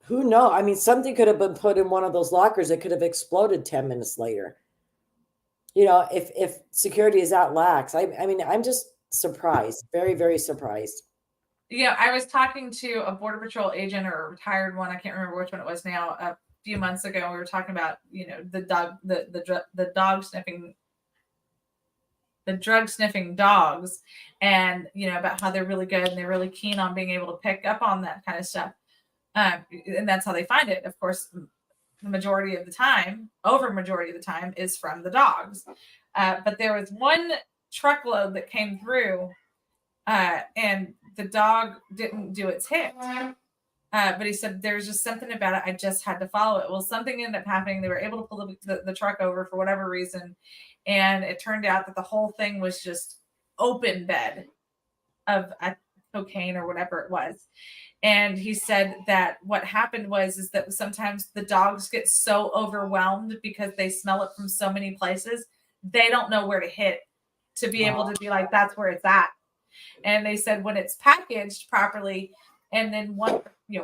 who knows? I mean, something could have been put in one of those lockers that could have exploded 10 minutes later. If security is that lax, I mean, I'm just surprised, very, very surprised. Yeah, I was talking to a Border Patrol agent, or a retired one. I can't remember which one it was now. A few months ago, we were talking about the drug sniffing dogs, and about how they're really good and they're really keen on being able to pick up on that kind of stuff, and that's how they find it. Of course, the majority of the time is from the dogs, but there was one truckload that came through, and the dog didn't do its hit. But he said there's just something about it. I just had to follow it. Well, something ended up happening. They were able to pull the truck over for whatever reason. And it turned out that the whole thing was just open bed of cocaine or whatever it was. And he said that what happened is that sometimes the dogs get so overwhelmed because they smell it from so many places, they don't know where to hit to be able to be like, that's where it's at. And they said when it's packaged properly, and then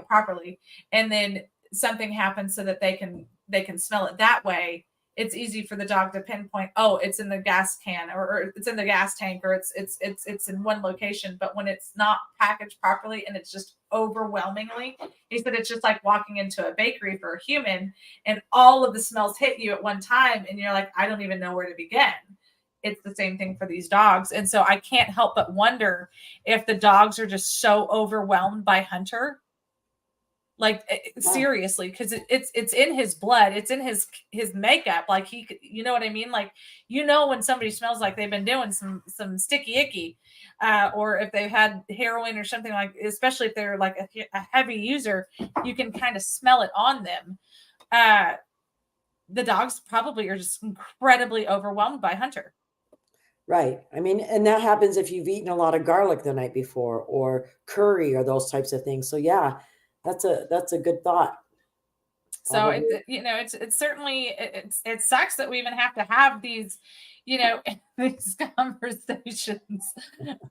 properly, and then something happens so that they can smell it that way, it's easy for the dog to pinpoint, oh, it's in the gas can, or it's in the gas tank, or it's in one location. But when it's not packaged properly and it's just overwhelmingly, he said it's just like walking into a bakery for a human and all of the smells hit you at one time and you're like, I don't even know where to begin. It's the same thing for these dogs. And so I can't help but wonder if the dogs are just so overwhelmed by Hunter. Like seriously, because it's in his blood, it's in his makeup. Like he, you know what I mean? Like, you know, when somebody smells like they've been doing some sticky icky, or if they've had heroin or something, like, especially if they're like a heavy user, you can kind of smell it on them. The dogs probably are just incredibly overwhelmed by Hunter. Right. I mean, and that happens if you've eaten a lot of garlic the night before, or curry, or those types of things. So yeah, that's a good thought. So it's certainly it sucks that we even have to have these, these conversations.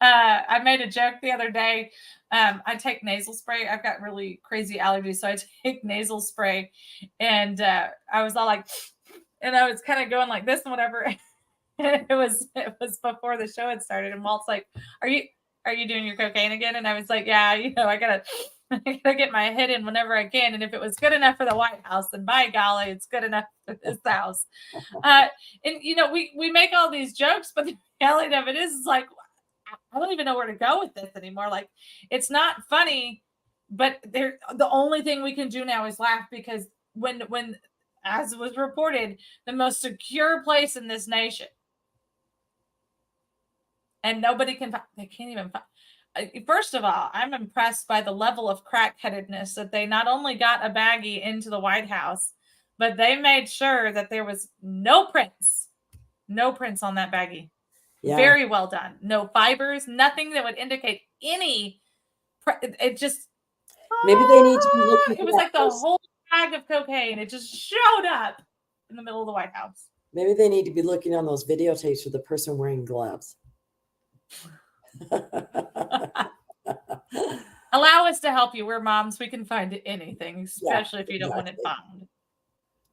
I made a joke the other day. I take nasal spray. I've got really crazy allergies, so I take nasal spray, and I was all like, and I was kind of going like this and whatever. it was before the show had started, and Walt's like, "Are you doing your cocaine again?" And I was like, "Yeah, I gotta get my hit in whenever I can. And if it was good enough for the White House, then by golly, it's good enough for this house." And we make all these jokes, but the reality of it is like, I don't even know where to go with this anymore. Like, it's not funny, but the only thing we can do now is laugh, because when as was reported, the most secure place in this nation, and nobody they can't even find. First of all, I'm impressed by the level of crackheadedness that they not only got a baggie into the White House, but they made sure that there was no prints on that baggie. Yeah. Very well done. No fibers, nothing that would indicate any. It just maybe they need to be looking. It was like the whole bag of cocaine. It just showed up in the middle of the White House. Maybe they need to be looking on those videotapes for the person wearing gloves. Allow us to help you. We're moms. We can find anything, especially if you don't want it found.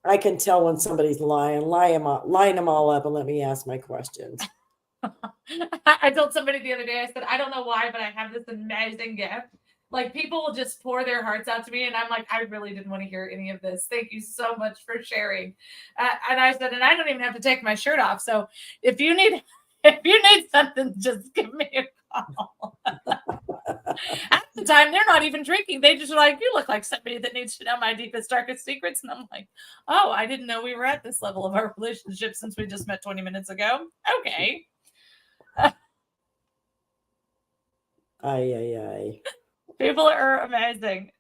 I can tell when somebody's lying them all up, and let me ask my questions. I told somebody the other day, I said, I don't know why, but I have this amazing gift. Like, people will just pour their hearts out to me, and I'm like, I really didn't want to hear any of this. Thank you so much for sharing. And I said, and I don't even have to take my shirt off. So if you need something, just give me a call. At the time, they're not even drinking. They just are like, you look like somebody that needs to know my deepest, darkest secrets. And I'm like, oh, I didn't know we were at this level of our relationship since we just met 20 minutes ago. Okay. Ay. People are amazing.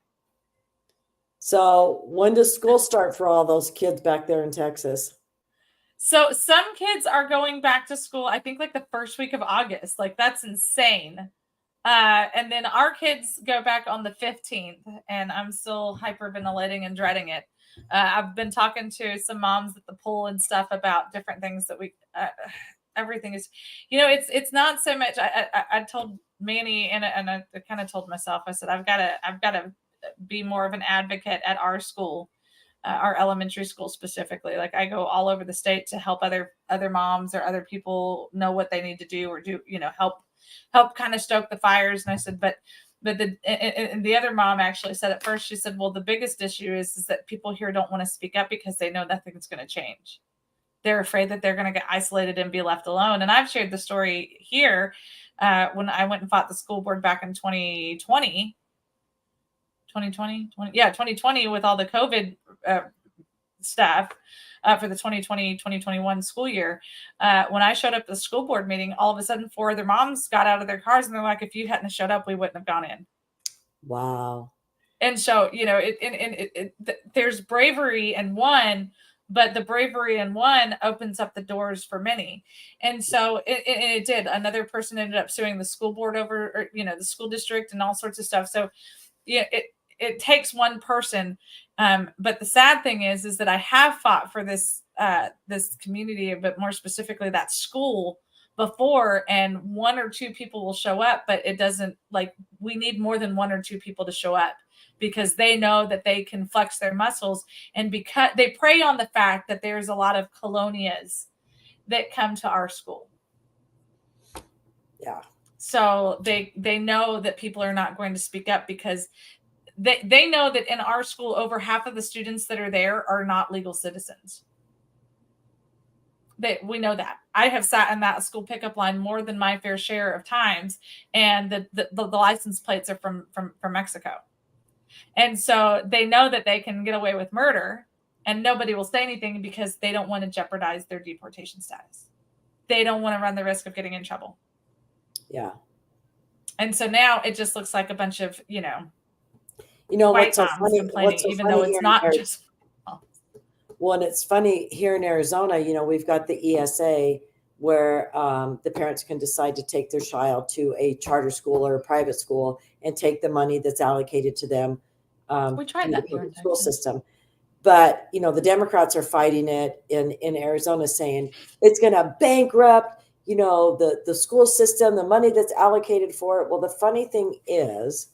So when does school start for all those kids back there in Texas? So some kids are going back to school, I think, like the first week of August. Like, that's insane. And then our kids go back on the 15th, and I'm still hyperventilating and dreading it. I've been talking to some moms at the pool and stuff about different things that everything is, it's not so much. I told Manny, and I kind of told myself, I said, I've got to be more of an advocate at our school, our elementary school specifically. Like, I go all over the state to help other moms or other people know what they need to do, or do, help kind of stoke the fires. And I said, but the other mom actually said at first, she said, well, the biggest issue is that people here don't want to speak up because they know nothing's going to change. They're afraid that they're going to get isolated and be left alone. And I've shared the story here when I went and fought the school board back in 2020 with all the COVID stuff for the 2020-2021 school year. When I showed up at the school board meeting, all of a sudden 4 of their moms got out of their cars and they're like, if you hadn't showed up, we wouldn't have gone in. Wow. And so, there's bravery in one, but the bravery in one opens up the doors for many. And so it did. Another person ended up suing the school board over, the school district and all sorts of stuff. So yeah, it takes one person. But the sad thing is that I have fought for this community, but more specifically that school before, and one or two people will show up, but it doesn't, like, we need more than one or two people to show up, because they know that they can flex their muscles, and because they prey on the fact that there's a lot of colonias that come to our school. Yeah. So they know that people are not going to speak up, because they know that in our school, over half of the students that are there are not legal citizens. We know that. I have sat in that school pickup line more than my fair share of times, and the license plates are from Mexico. And so they know that they can get away with murder and nobody will say anything, because they don't want to jeopardize their deportation status. They don't want to run the risk of getting in trouble. Yeah. And so now it just looks like a bunch of, White what's so moms funny, complaining, so even funny though it's here not in just. Well, and it's funny here in Arizona, we've got the ESA where the parents can decide to take their child to a charter school or a private school and take the money that's allocated to them. We tried that here in school Texas. system. But, the Democrats are fighting it in Arizona, saying it's going to bankrupt, the school system, the money that's allocated for it. Well, the funny thing is,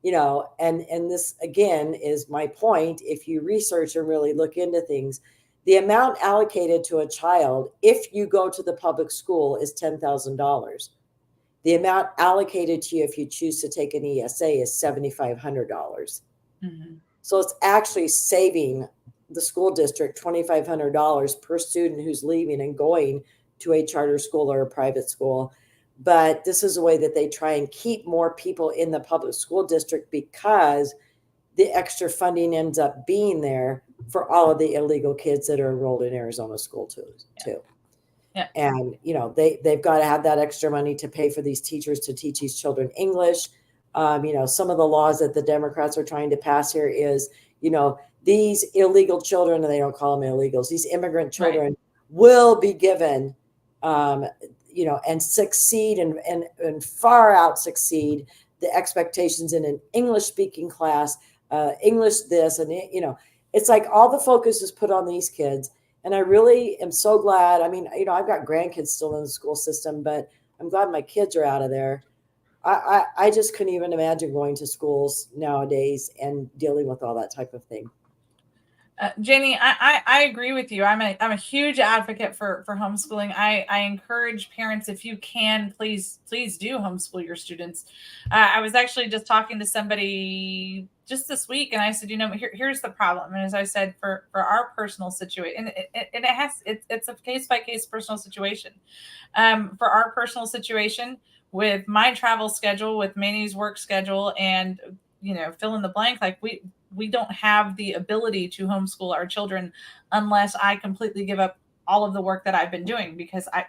and this again is my point. If you research and really look into things, the amount allocated to a child, if you go to the public school, is $10,000. The amount allocated to you if you choose to take an ESA is $7,500. Mm-hmm. So it's actually saving the school district $2,500 per student who's leaving and going to a charter school or a private school. But this is a way that they try and keep more people in the public school district, because the extra funding ends up being there for all of the illegal kids that are enrolled in Arizona school too. Yeah. And, they've got to have that extra money to pay for these teachers to teach these children English. Some of the laws that the Democrats are trying to pass here is, these illegal children, and they don't call them illegals, these immigrant children will be given, and succeed and far out succeed the expectations in an English speaking class, English this, and it's like all the focus is put on these kids. And I really am so glad. I mean, I've got grandkids still in the school system, but I'm glad my kids are out of there. I just couldn't even imagine going to schools nowadays and dealing with all that type of thing. Jenny, I agree with you. I'm a huge advocate for homeschooling. I encourage parents, if you can, please do homeschool your students. I was actually just talking to somebody just this week, and I said, here's the problem. And as I said, for our personal situation, and it's a case by case personal situation. For our personal situation, with my travel schedule, with Manny's work schedule, and fill in the blank, like we don't have the ability to homeschool our children unless I completely give up all of the work that I've been doing, because I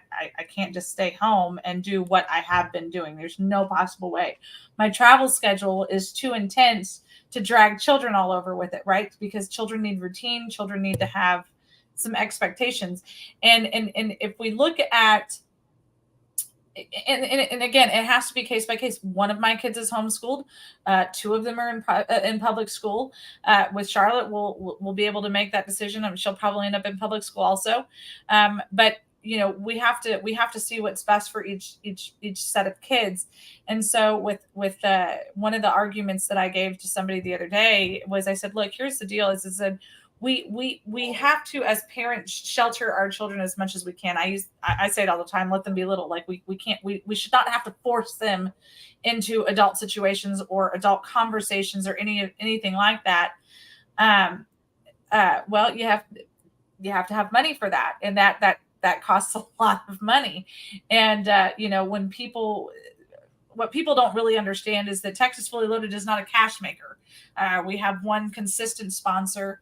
can't just stay home and do what I have been doing. There's no possible way. My travel schedule is too intense to drag children all over with it, right? Because children need routine, children need to have some expectations. And if we look at, and again, it has to be case by case. One of my kids is homeschooled. Two of them are in public school. With Charlotte, we'll be able to make that decision. She'll probably end up in public school also. But we have to see what's best for each set of kids. And so with one of the arguments that I gave to somebody the other day was, I said, look, here's the deal. I said, we have to, as parents, shelter our children as much as we can. I say it all the time, let them be little. Like we should not have to force them into adult situations or adult conversations or anything like that. Well, you have to have money for that. And that costs a lot of money. And, what people don't really understand is that Texas Fully Loaded is not a cash maker. We have one consistent sponsor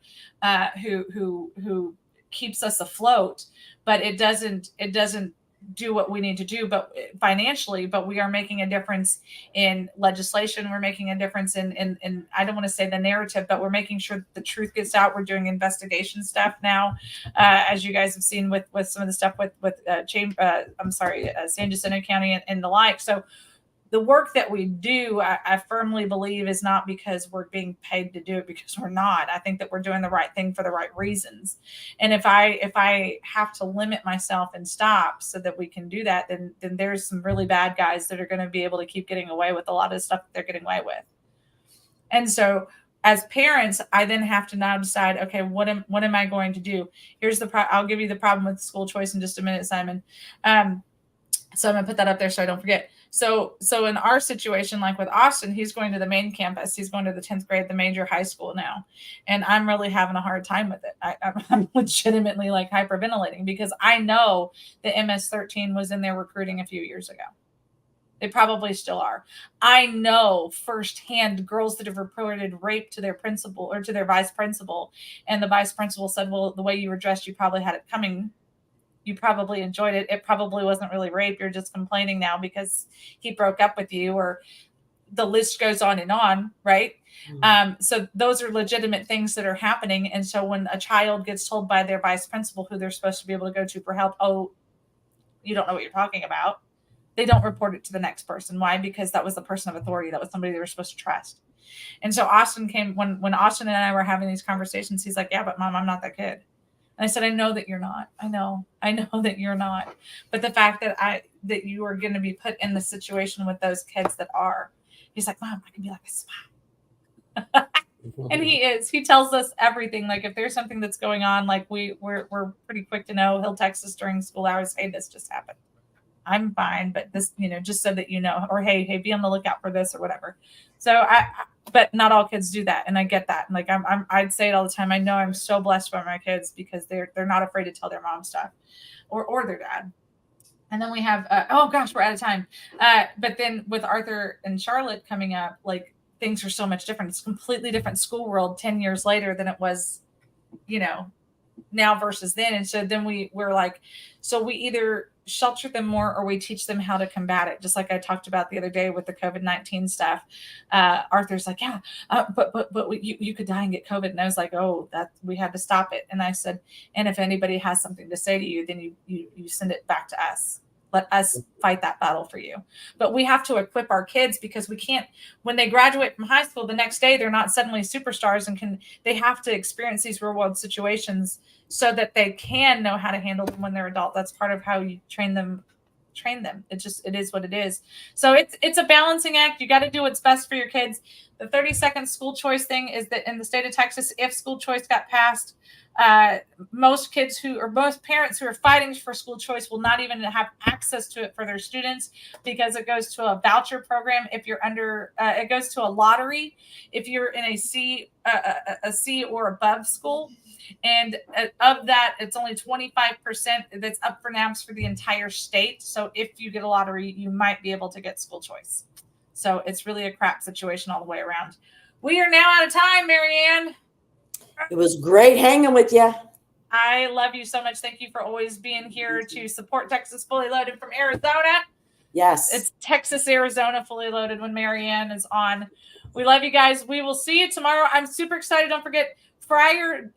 who keeps us afloat, but it doesn't do what we need to do, but financially, but we are making a difference in legislation. We're making a difference in I don't want to say the narrative, but we're making sure that the truth gets out. We're doing investigation stuff now, as you guys have seen with some of the stuff with San Jacinto County and the like. So the work that we do, I firmly believe, is not because we're being paid to do it, because we're not. I think that we're doing the right thing for the right reasons. And if I have to limit myself and stop so that we can do that, then there's some really bad guys that are going to be able to keep getting away with a lot of stuff that they're getting away with. And so as parents, I then have to now decide, okay, what am I going to do? Here's I'll give you the problem with school choice in just a minute, Simon. So I'm going to put that up there so I don't forget. So in our situation, like with Austin, he's going to the main campus. He's going to the 10th grade, the major high school now. And I'm really having a hard time with it. I'm legitimately like hyperventilating, because I know that MS-13 was in there recruiting a few years ago. They probably still are. I know firsthand girls that have reported rape to their principal or to their vice principal. And the vice principal said, well, the way you were dressed, you probably had it coming. You probably enjoyed it. It probably wasn't really rape. You're just complaining now because he broke up with you, or the list goes on and on, right? Mm-hmm. So those are legitimate things that are happening. And so when a child gets told by their vice principal, who they're supposed to be able to go to for help, oh, you don't know what you're talking about, they don't report it to the next person. Why? Because that was the person of authority. That was somebody they were supposed to trust. And so Austin came, when Austin and I were having these conversations, he's like, yeah, but Mom, I'm not that kid. And I said, I know that you're not. I know that you're not. But the fact that you are going to be put in the situation with those kids that are, he's like, Mom, I can be like a spy. And he is. He tells us everything. Like if there's something that's going on, like we're pretty quick to know. He'll text us during school hours, hey, this just happened. I'm fine, but this, just so that you know, or hey, be on the lookout for this or whatever. So but not all kids do that. And I get that. And like, I'd say it all the time. I know I'm so blessed by my kids because they're not afraid to tell their mom stuff or their dad. And then we have, oh gosh, we're out of time. But then with Arthur and Charlotte coming up, like things are so much different. It's a completely different school world 10 years later than it was, now versus then. And so then we're like, so we either shelter them more or we teach them how to combat it. Just like I talked about the other day with the COVID-19 stuff. Arthur's like, yeah, but you could die and get COVID. And I was like, oh, that we had to stop it. And I said, and if anybody has something to say to you, then you send it back to us. Let us fight that battle for you. But we have to equip our kids, because we can't, when they graduate from high school, the next day, they're not suddenly superstars, and they have to experience these real world situations so that they can know how to handle them when they're adult. That's part of how you train them. It is what it is. So it's a balancing act. You got to do what's best for your kids. The 30-second school choice thing is that in the state of Texas, if school choice got passed, most parents who are fighting for school choice will not even have access to it for their students, because it goes to a voucher program. If you're under, it goes to a lottery if you're in a C or above school. And of that, it's only 25% that's up for nabs for the entire state. So if you get a lottery, you might be able to get school choice. So it's really a crap situation all the way around. We are now out of time, Marianne. It was great hanging with you. I love you so much. Thank you for always being here to support Texas Fully Loaded from Arizona. Yes. It's Texas, Arizona Fully Loaded when Marianne is on. We love you guys. We will see you tomorrow. I'm super excited. Don't forget, Friar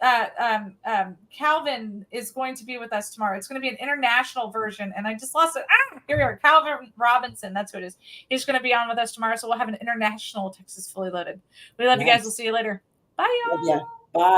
Calvin is going to be with us tomorrow. It's going to be an international version, and I just lost it. Here we are. Calvin Robinson. That's who it is. He's going to be on with us tomorrow, so we'll have an international Texas Fully Loaded. We love you guys. We'll see you later. Bye, y'all. Yeah.